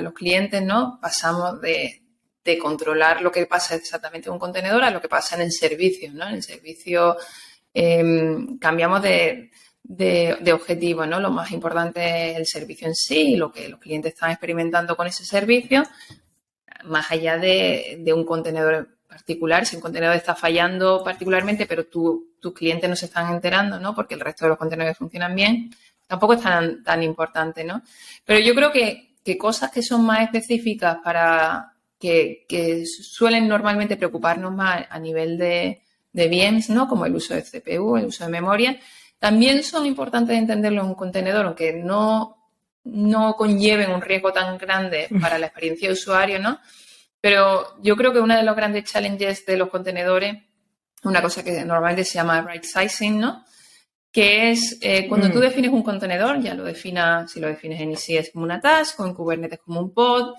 los clientes, ¿no? Pasamos de controlar lo que pasa exactamente en un contenedor a lo que pasa en el servicio, ¿no? En el servicio cambiamos de objetivo, ¿no? Lo más importante es el servicio en sí y lo que los clientes están experimentando con ese servicio, más allá de un contenedor particular. Si un contenedor está fallando particularmente, pero tus clientes no se están enterando, ¿no? Porque el resto de los contenedores funcionan bien, tampoco es tan importante, ¿no? Pero yo creo que cosas que son más específicas para que suelen normalmente preocuparnos más a nivel de VMs, ¿no? Como el uso de CPU, el uso de memoria, también son importantes de entenderlo en un contenedor, aunque no conlleven un riesgo tan grande para la experiencia de usuario, ¿no? Pero yo creo que uno de los grandes challenges de los contenedores, una cosa que normalmente se llama right sizing, ¿no? Que es cuando tú defines un contenedor, ya si lo defines en ECS como una task o en Kubernetes como un pod,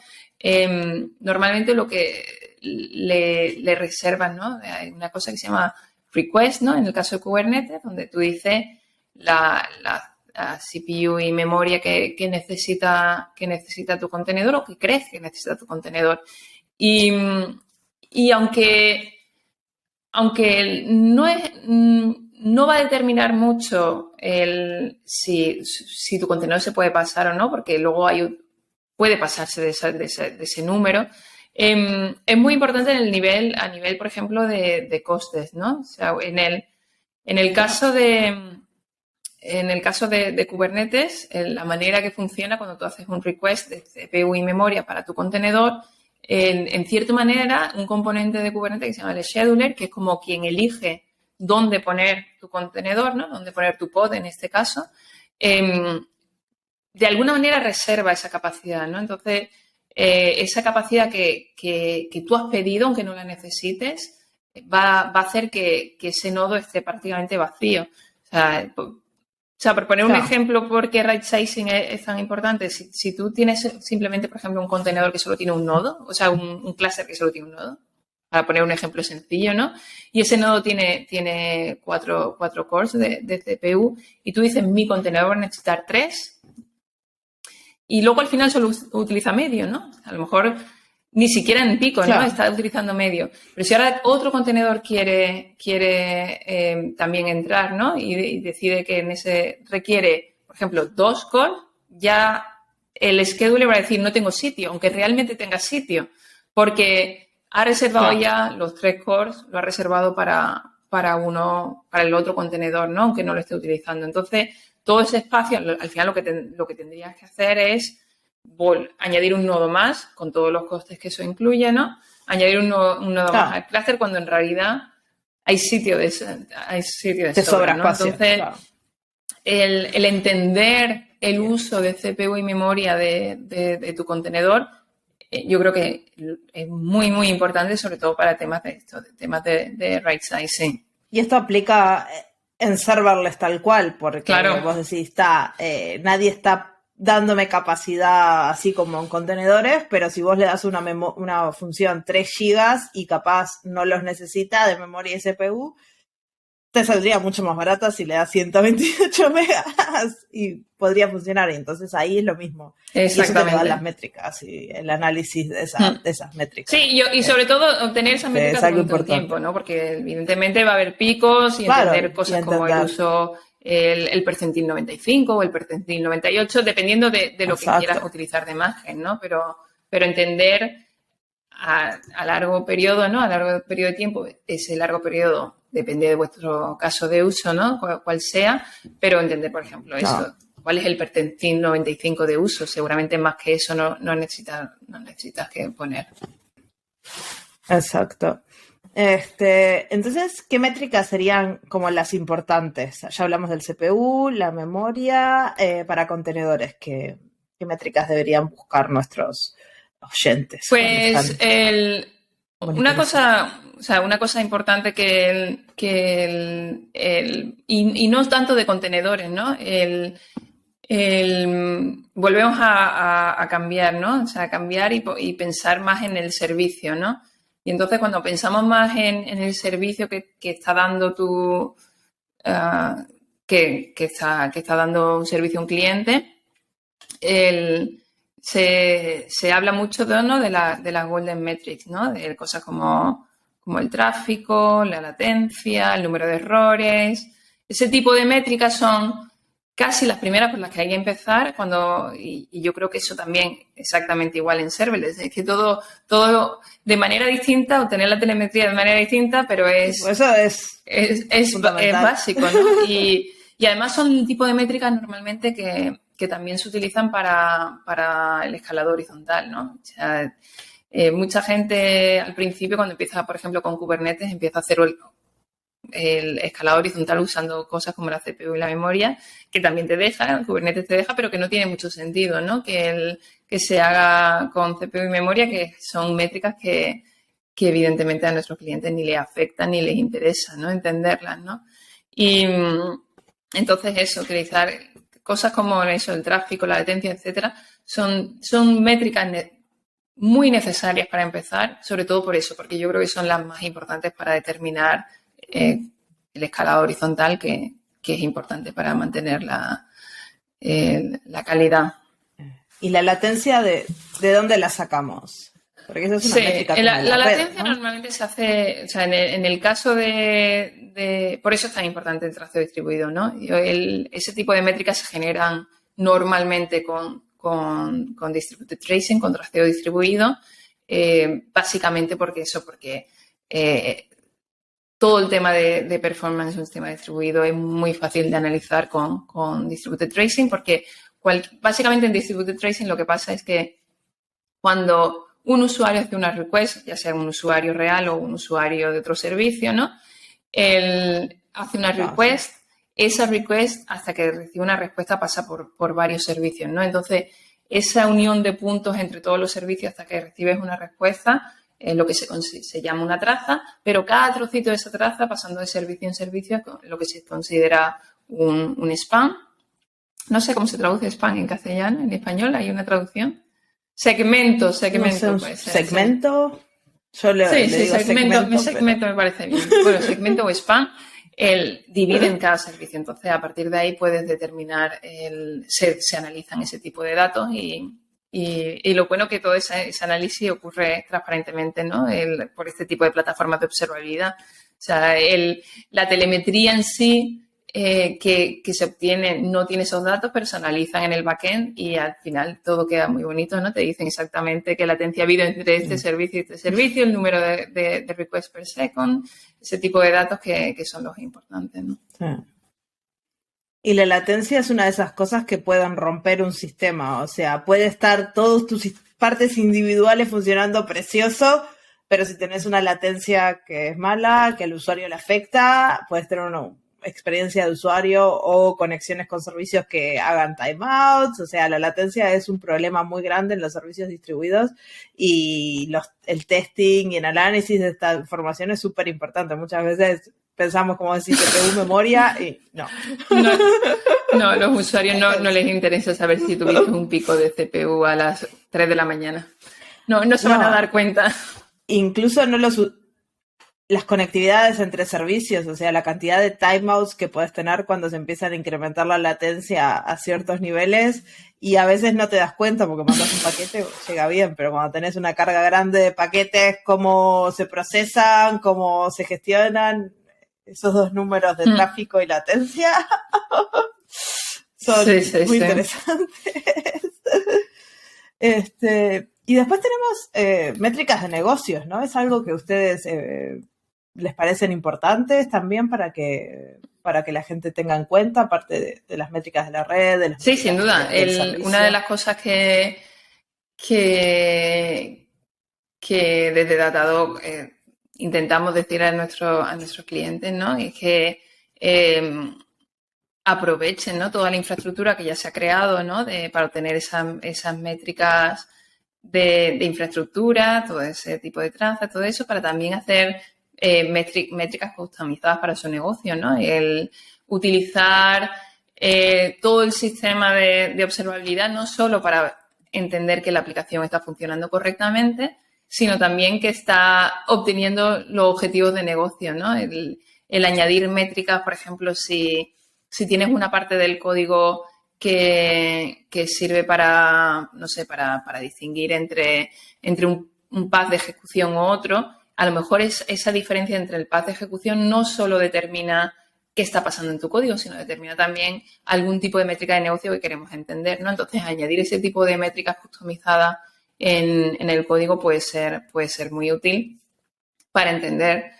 normalmente lo que le reservan, ¿no? Hay una cosa que se llama request, ¿no? En el caso de Kubernetes, donde tú dices la CPU y memoria que necesita tu contenedor o que crees que necesita tu contenedor. Y aunque no va a determinar mucho si tu contenedor se puede pasar o no, porque luego puede pasarse de ese número, es muy importante a nivel, por ejemplo, de costes, ¿no? O sea, en el caso de Kubernetes, la manera que funciona cuando tú haces un request de CPU y memoria para tu contenedor, en cierta manera, un componente de Kubernetes que se llama el scheduler, que es como quien elige dónde poner tu contenedor, ¿no? Dónde poner tu pod en este caso, de alguna manera reserva esa capacidad, ¿no? Entonces, esa capacidad que tú has pedido, aunque no la necesites, va a hacer que ese nodo esté prácticamente vacío. O sea, por poner un ejemplo, ¿por qué right sizing es tan importante? Si tú tienes simplemente, por ejemplo, un contenedor que solo tiene un nodo, o sea, un cluster que solo tiene un nodo, para poner un ejemplo sencillo, ¿no? Y ese nodo tiene cuatro cores de CPU y tú dices, mi contenedor va a necesitar 3 y luego al final solo utiliza medio, ¿no? A lo mejor ni siquiera en pico, claro, ¿no? Está utilizando medio. Pero si ahora otro contenedor quiere también entrar, ¿no? Y decide que requiere, por ejemplo, 2 cores, ya el scheduler va a decir no tengo sitio, aunque realmente tenga sitio, porque ha reservado ya los 3 cores, lo ha reservado para el otro contenedor, ¿no? Aunque no lo esté utilizando. Entonces, todo ese espacio, al final lo que tendrías que hacer es añadir un nodo más, con todos los costes que eso incluye, ¿no? Añadir un nodo más al clúster cuando en realidad hay sitio de sobra, ¿no? Espacio, entonces, claro, el entender el uso de CPU y memoria de tu contenedor, yo creo que es muy, muy importante, sobre todo para temas de right sizing. Y esto aplica en serverless tal cual, porque claro, vos decís, nadie está dándome capacidad así como en contenedores, pero si vos le das una función 3 gigas y capaz no los necesita de memoria y CPU, te saldría mucho más barata si le das 128 megas y podría funcionar. Y entonces ahí es lo mismo. Exactamente. Y eso te dan las métricas y el análisis de esas métricas. Sí, y sobre todo obtener esas métricas durante un tiempo, ¿no? Porque evidentemente va a haber picos y entender cosas como el uso el percentil 95 o el percentil 98, dependiendo de lo que Exacto. quieras utilizar de margen, ¿no? Pero entender a largo periodo, ¿no? A largo periodo de tiempo, ese largo periodo depende de vuestro caso de uso, ¿no? Cuál sea, pero entender, por ejemplo, eso. ¿Cuál es el percentil 95 de uso? Seguramente más que eso no necesitas que poner. Exacto. Entonces, ¿qué métricas serían como las importantes? Ya hablamos del CPU, la memoria, para contenedores. ¿Qué métricas deberían buscar nuestros oyentes? Pues una cosa importante y no tanto de contenedores, ¿no? Volvemos a cambiar, ¿no? O sea, cambiar y pensar más en el servicio, ¿no? Y entonces cuando pensamos más en el servicio que está dando que está dando un servicio a un cliente, se habla mucho ¿no? de las Golden Metrics, ¿no? De cosas como el tráfico, la latencia, el número de errores. Ese tipo de métricas son casi las primeras por las que hay que empezar y yo creo que eso también exactamente igual en serverless. Es que todo de manera distinta, obtener la telemetría de manera distinta, pero eso es básico, ¿no? Y además son el tipo de métricas normalmente que también se utilizan para el escalado horizontal, ¿no? O sea, mucha gente al principio cuando empieza, por ejemplo, con Kubernetes, empieza a hacer el escalado horizontal usando cosas como la CPU y la memoria, que también Kubernetes te deja, pero que no tiene mucho sentido, ¿no? Que se haga con CPU y memoria, que son métricas que evidentemente a nuestros clientes ni les afectan ni les interesa, ¿no? Entenderlas, ¿no? Y entonces eso, utilizar cosas como eso, el tráfico, la latencia, etcétera, son métricas muy necesarias para empezar, sobre todo por eso, porque yo creo que son las más importantes para determinar el escalado horizontal, que es importante para mantener la calidad. ¿Y la latencia de dónde la sacamos? Porque eso es una métrica la latencia, ¿no? normalmente se hace, o sea, en el caso de por eso es tan importante el traceo distribuido, ¿no? Ese tipo de métricas se generan normalmente con distributed tracing, con traceo distribuido, básicamente porque todo el tema de performance de un sistema distribuido es muy fácil de analizar con distributed tracing, porque básicamente en distributed tracing lo que pasa es que cuando un usuario hace una request, ya sea un usuario real o un usuario de otro servicio, ¿no? Él hace una request, esa request hasta que recibe una respuesta pasa por varios servicios, ¿no? Entonces, esa unión de puntos entre todos los servicios hasta que recibes una respuesta es lo que se llama una traza, pero cada trocito de esa traza, pasando de servicio en servicio, es lo que se considera un span. No sé cómo se traduce span en castellano, en español, ¿hay una traducción? Segmento. No sé, puede ser. ¿segmento? Yo le digo segmento me parece bien. Bueno, segmento o span, divide en cada servicio. Entonces, a partir de ahí puedes determinar, se analizan ese tipo de datos y lo bueno que todo ese análisis ocurre transparentemente, ¿no? Por este tipo de plataformas de observabilidad. O sea, la telemetría en sí que se obtiene no tiene esos datos, pero se analizan en el backend y al final todo queda muy bonito, ¿no? Te dicen exactamente qué latencia ha habido entre este servicio y este servicio, el número de requests per second, ese tipo de datos que son los importantes, ¿no? Sí. Y la latencia es una de esas cosas que pueden romper un sistema, o sea, puede estar todas tus partes individuales funcionando precioso, pero si tenés una latencia que es mala, que al usuario le afecta, puedes tener una experiencia de usuario o conexiones con servicios que hagan timeouts, o sea, la latencia es un problema muy grande en los servicios distribuidos y el testing y el análisis de esta información es súper importante. Muchas veces pensamos, como decir, CPU, memoria y no. No, los usuarios no les interesa saber si tuviste un pico de CPU a las 3 de la mañana. No se van a dar cuenta. Incluso las conectividades entre servicios, o sea, la cantidad de timeouts que puedes tener cuando se empiezan a incrementar la latencia a ciertos niveles y a veces no te das cuenta porque mandas un paquete, llega bien, pero cuando tenés una carga grande de paquetes, cómo se procesan, cómo se gestionan, esos dos números de tráfico y latencia son muy interesantes. Y después tenemos métricas de negocios, ¿no? Es algo que a ustedes les parecen importantes también para que la gente tenga en cuenta, aparte de las métricas de la red. De las sí, sin duda. Una de las cosas que desde Datadog intentamos decir a nuestros clientes, ¿no? Es que aprovechen, ¿no?, toda la infraestructura que ya se ha creado, ¿no?, para obtener esas métricas de infraestructura, todo ese tipo de trazas, todo eso, para también hacer métricas customizadas para su negocio, ¿no? El utilizar todo el sistema de observabilidad no solo para entender que la aplicación está funcionando correctamente, sino también que está obteniendo los objetivos de negocio, ¿no? El añadir métricas, por ejemplo, si tienes una parte del código que sirve para, no sé, para distinguir entre un path de ejecución u otro, a lo mejor esa diferencia entre el path de ejecución no solo determina qué está pasando en tu código, sino determina también algún tipo de métrica de negocio que queremos entender, ¿no? Entonces, añadir ese tipo de métricas customizadas en el código puede ser muy útil para entender,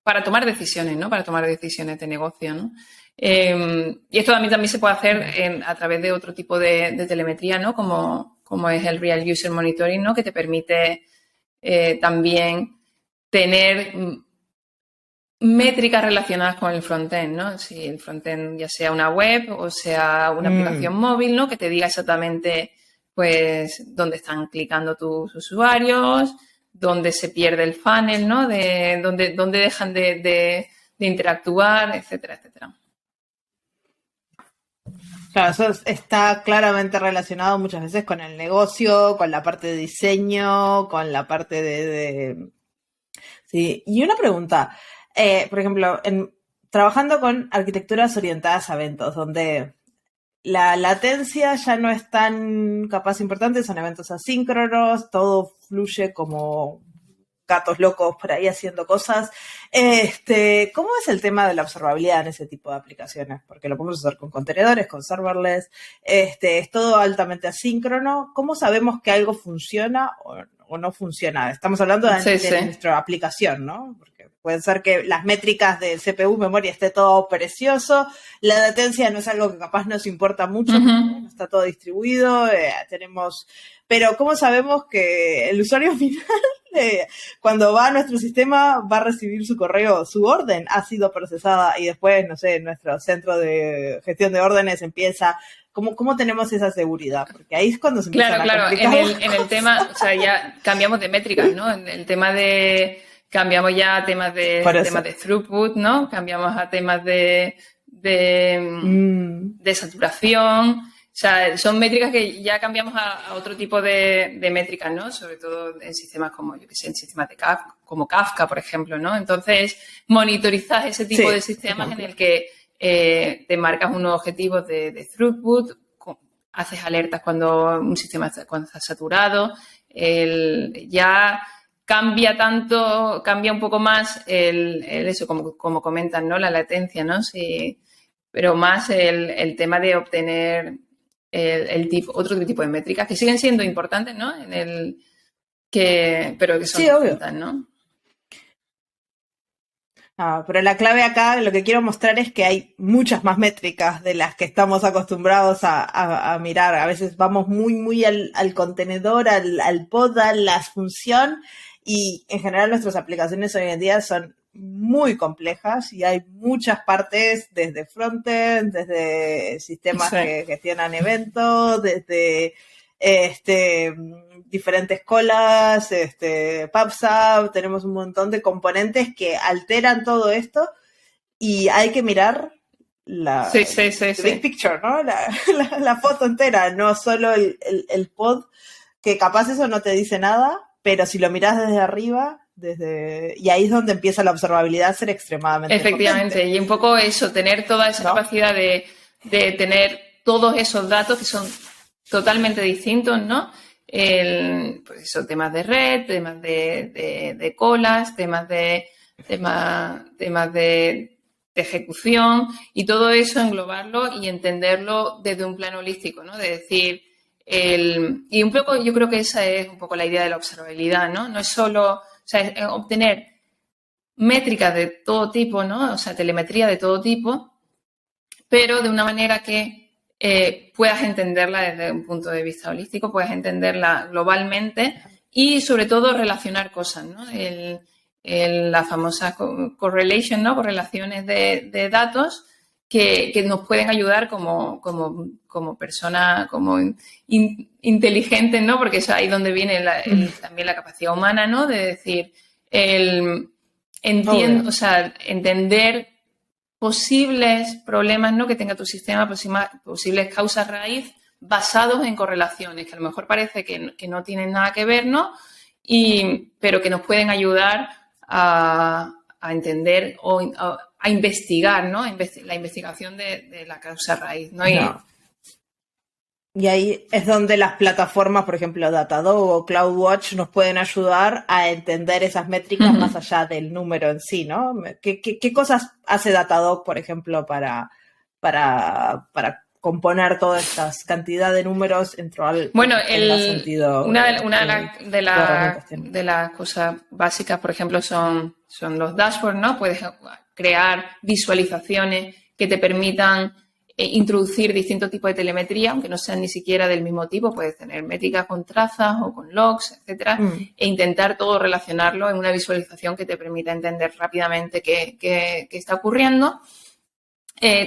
para tomar decisiones, ¿no? Para tomar decisiones de negocio, ¿no? Y esto también se puede hacer a través de otro tipo de telemetría, ¿no? Como es el Real User Monitoring, ¿no? Que te permite también tener métricas relacionadas con el frontend, ¿no? Si el frontend ya sea una web o sea una aplicación móvil, ¿no? Que te diga exactamente, pues, dónde están clicando tus usuarios, dónde se pierde el funnel, ¿no? De dónde dejan de interactuar, etcétera, etcétera. Claro, eso está claramente relacionado muchas veces con el negocio, con la parte de diseño, con la parte de... Sí, y una pregunta. Por ejemplo, trabajando con arquitecturas orientadas a eventos, donde la latencia ya no es tan capaz importante, son eventos asíncronos, todo fluye como gatos locos por ahí haciendo cosas. ¿Cómo es el tema de la observabilidad en ese tipo de aplicaciones? Porque lo podemos hacer con contenedores, con serverless, es todo altamente asíncrono. ¿Cómo sabemos que algo funciona o no funciona? Estamos hablando de nuestra aplicación, ¿no? Porque puede ser que las métricas de CPU, memoria, esté todo precioso, la latencia no es algo que capaz nos importa mucho, ¿no? Está todo distribuido, pero ¿cómo sabemos que el usuario final, cuando va a nuestro sistema, va a recibir su correo, su orden ha sido procesada y después, no sé, nuestro centro de gestión de órdenes empieza... ¿Cómo tenemos esa seguridad? Porque ahí es cuando se empiezan a complicar. En el tema, o sea, ya cambiamos de métricas, ¿no? En el tema cambiamos ya a temas de throughput, ¿no? Cambiamos a temas de saturación. O sea, son métricas que ya cambiamos a otro tipo de métricas, ¿no? Sobre todo en sistemas como, yo qué sé, en sistemas de Kafka, como Kafka, por ejemplo, ¿no? Entonces, monitorizas ese tipo de sistemas en el que te marcas unos objetivos de throughput, haces alertas cuando un sistema está saturado, ya cambia un poco más eso, como comentan, ¿no? La latencia, ¿no? Sí, pero más el tema de obtener otro tipo de métricas que siguen siendo importantes, ¿no? Pero que son distintas, ¿no? Pero la clave acá, lo que quiero mostrar es que hay muchas más métricas de las que estamos acostumbrados a mirar. A veces vamos muy al contenedor, al pod, a la función, y en general nuestras aplicaciones hoy en día son muy complejas y hay muchas partes, desde frontend, desde sistemas que gestionan eventos, desde diferentes colas, PubSub, tenemos un montón de componentes que alteran todo esto y hay que mirar la big picture, ¿no? La foto entera, no solo el pod, que capaz eso no te dice nada, pero si lo miras desde arriba, y ahí es donde empieza la observabilidad a ser extremadamente efectivamente, potente. Y un poco eso, tener toda esa capacidad de tener todos esos datos que son totalmente distintos, ¿no? Pues eso, temas de red, temas de colas, temas de temas de ejecución y todo eso englobarlo y entenderlo desde un plano holístico, ¿no? De decir, y un poco, yo creo que esa es un poco la idea de la observabilidad, ¿no? No es solo, o sea, es obtener métricas de todo tipo, ¿no? O sea, telemetría de todo tipo, pero de una manera que puedas entenderla desde un punto de vista holístico, puedas entenderla globalmente y, sobre todo, relacionar cosas, ¿no? La famosa correlation, ¿no? Correlaciones de datos que nos pueden ayudar como personas, como inteligentes, ¿no? Porque es ahí donde viene también la capacidad humana, ¿no? De decir, o sea, entender posibles problemas, ¿no? que tenga tu sistema, posibles causas raíz basados en correlaciones, que a lo mejor parece que no tienen nada que ver, ¿no? Pero que nos pueden ayudar a entender o a investigar, ¿no? La investigación de la causa raíz, ¿no? Y ahí es donde las plataformas, por ejemplo, Datadog o CloudWatch, nos pueden ayudar a entender esas métricas más allá del número en sí, ¿no? ¿Qué cosas hace Datadog, por ejemplo, para componer toda esta cantidad de números bueno, sentido? De las cosas básicas, por ejemplo, son los dashboards, ¿no? Puedes crear visualizaciones que te permitan introducir distintos tipos de telemetría, aunque no sean ni siquiera del mismo tipo. Puedes tener métricas con trazas o con logs, etcétera, e intentar todo relacionarlo en una visualización que te permita entender rápidamente qué está ocurriendo.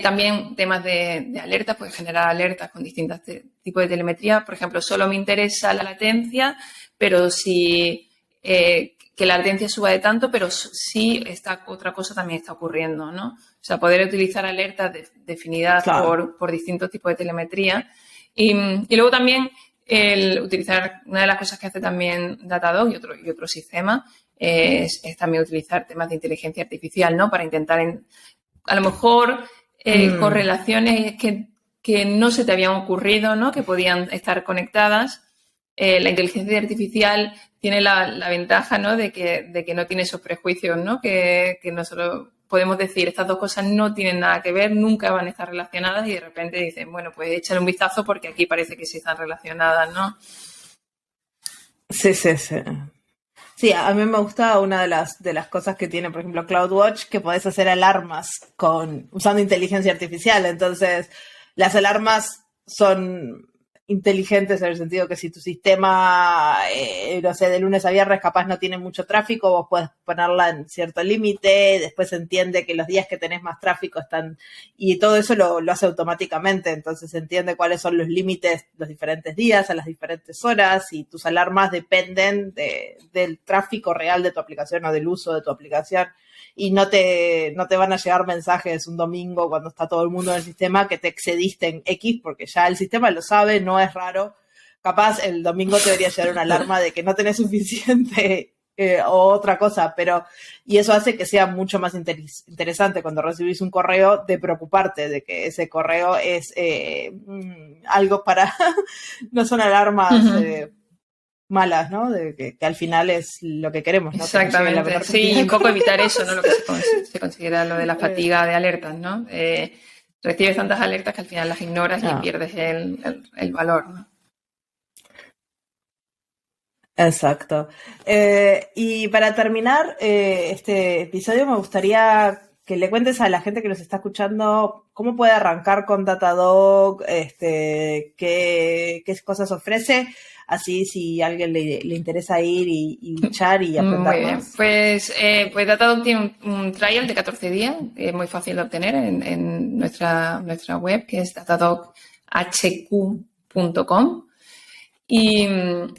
También temas de alertas, puedes generar alertas con distintos tipos de telemetría. Por ejemplo, solo me interesa la latencia, pero si que la latencia suba de tanto, pero sí esta otra cosa también está ocurriendo, ¿no? O sea, poder utilizar alertas definidas por distintos tipos de telemetría. Y luego también utilizar, una de las cosas que hace también Datadog y otro sistema es también utilizar temas de inteligencia artificial, ¿no? Para intentar, a lo mejor, correlaciones que no se te habían ocurrido, ¿no? Que podían estar conectadas. La inteligencia artificial tiene la ventaja, ¿no? de que no tiene esos prejuicios, ¿no? Que nosotros podemos decir, estas dos cosas no tienen nada que ver, nunca van a estar relacionadas, y de repente dicen, bueno, pues échale un vistazo porque aquí parece que sí están relacionadas, ¿no? Sí. Sí, a mí me gusta una de las cosas que tiene, por ejemplo, CloudWatch, que podés hacer alarmas usando inteligencia artificial. Entonces, las alarmas son inteligentes en el sentido que si tu sistema, no sé, de lunes a viernes capaz no tiene mucho tráfico, vos podés ponerla en cierto límite, después entiende que los días que tenés más tráfico están, y todo eso lo hace automáticamente. Entonces entiende cuáles son los límites los diferentes días, a las diferentes horas, y tus alarmas dependen del tráfico real de tu aplicación o del uso de tu aplicación. Y no te van a llegar mensajes un domingo cuando está todo el mundo en el sistema que te excediste en X, porque ya el sistema lo sabe, no es raro. Capaz el domingo te debería llegar una alarma de que no tenés suficiente o otra cosa, y eso hace que sea mucho más interesante cuando recibís un correo, de preocuparte de que ese correo es algo para... no son alarmas... malas, ¿no? De que al final es lo que queremos, ¿no? Exactamente, sí, un poco evitar eso, ¿no? Lo que se considera lo de la fatiga de alertas, ¿no? Recibes tantas alertas que al final las ignoras y pierdes el valor, ¿no? Exacto. Y para terminar este episodio, me gustaría que le cuentes a la gente que nos está escuchando cómo puede arrancar con Datadog, qué cosas ofrece. Así, si a alguien le interesa ir y luchar y aprender muy bien. más. Pues Datadog tiene un trial de 14 días, es muy fácil de obtener en nuestra web, que es datadoghq.com. Y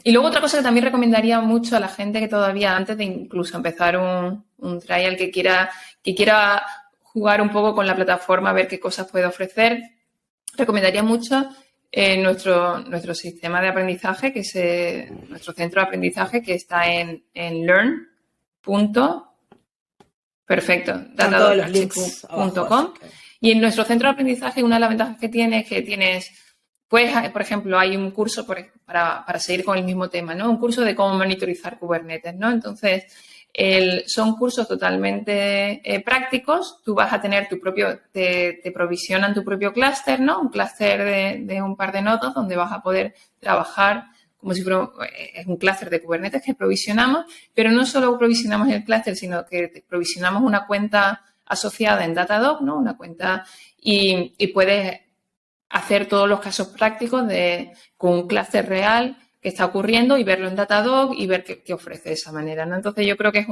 luego otra cosa que también recomendaría mucho a la gente que todavía, antes de incluso empezar un trial, que quiera jugar un poco con la plataforma, a ver qué cosas puede ofrecer, recomendaría mucho nuestro sistema de aprendizaje, que es nuestro centro de aprendizaje, que está en learn. Perfecto, datadoghq.com. Y en nuestro centro de aprendizaje, una de las ventajas que tiene es que tienes, pues, por ejemplo, hay un curso para seguir con el mismo tema, ¿no? Un curso de cómo monitorizar Kubernetes, ¿no? Entonces, son cursos totalmente prácticos. Tú vas a tener tu propio, te provisionan tu propio clúster, ¿no? Un clúster de un par de nodos donde vas a poder trabajar como si fuera un clúster de Kubernetes que provisionamos, pero no solo provisionamos el clúster, sino que te provisionamos una cuenta asociada en Datadog, ¿no? Una cuenta y puedes hacer todos los casos prácticos con un clúster real que está ocurriendo y verlo en Datadog y ver qué ofrece de esa manera, ¿no? Entonces, yo creo que es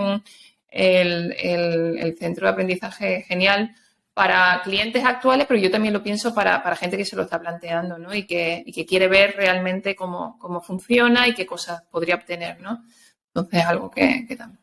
el centro de aprendizaje genial para clientes actuales, pero yo también lo pienso para gente que se lo está planteando, ¿no? Y que quiere ver realmente cómo funciona y qué cosas podría obtener, ¿no? Entonces, algo que también.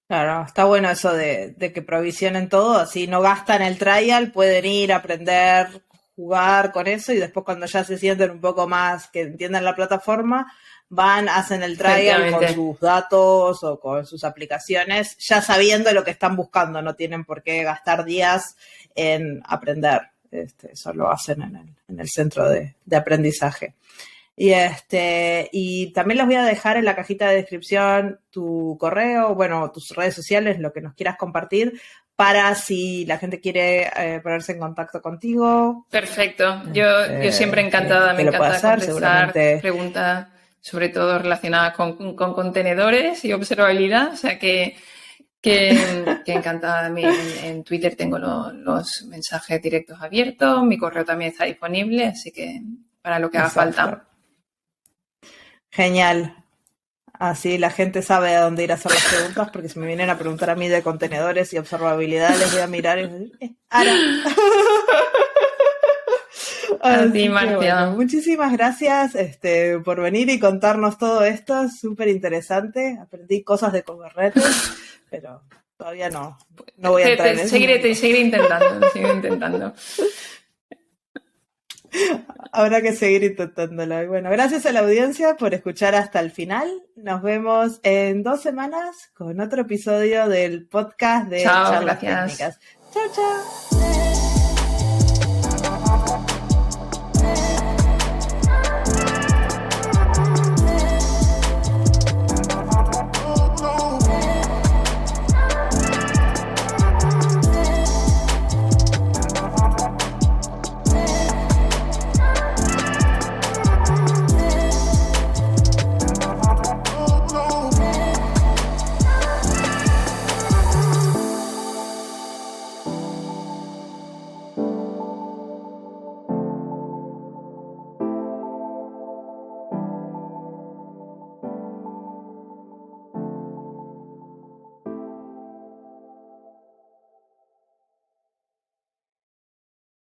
Claro, está bueno eso de que provisionen todo, así no gastan el trial, pueden ir a aprender, jugar con eso y después cuando ya se sienten un poco más que entiendan la plataforma, van, hacen el trial con sus datos o con sus aplicaciones, ya sabiendo lo que están buscando, no tienen por qué gastar días en aprender. Eso lo hacen en el centro de aprendizaje. Y también les voy a dejar en la cajita de descripción tu correo, bueno, tus redes sociales, lo que nos quieras compartir, para si la gente quiere ponerse en contacto contigo. Perfecto. Yo siempre encantada, me encanta contestar preguntas, sobre todo relacionadas con contenedores y observabilidad, o sea que encantada. En Twitter tengo los mensajes directos abiertos, mi correo también está disponible, así que para lo que haga falta. Genial. Así la gente sabe a dónde ir a hacer las preguntas, porque si me vienen a preguntar a mí de contenedores y observabilidad, les voy a mirar y decir, ¡Ara! Así, Marcia. Bueno, muchísimas gracias por venir y contarnos todo esto, súper interesante. Aprendí cosas de Kubernetes, pero todavía no voy a entrar en eso. Seguiré intentando. Habrá que seguir intentándolo. Bueno, gracias a la audiencia por escuchar hasta el final. Nos vemos en 2 semanas con otro episodio del podcast de Charlas Técnicas. Chao, chao.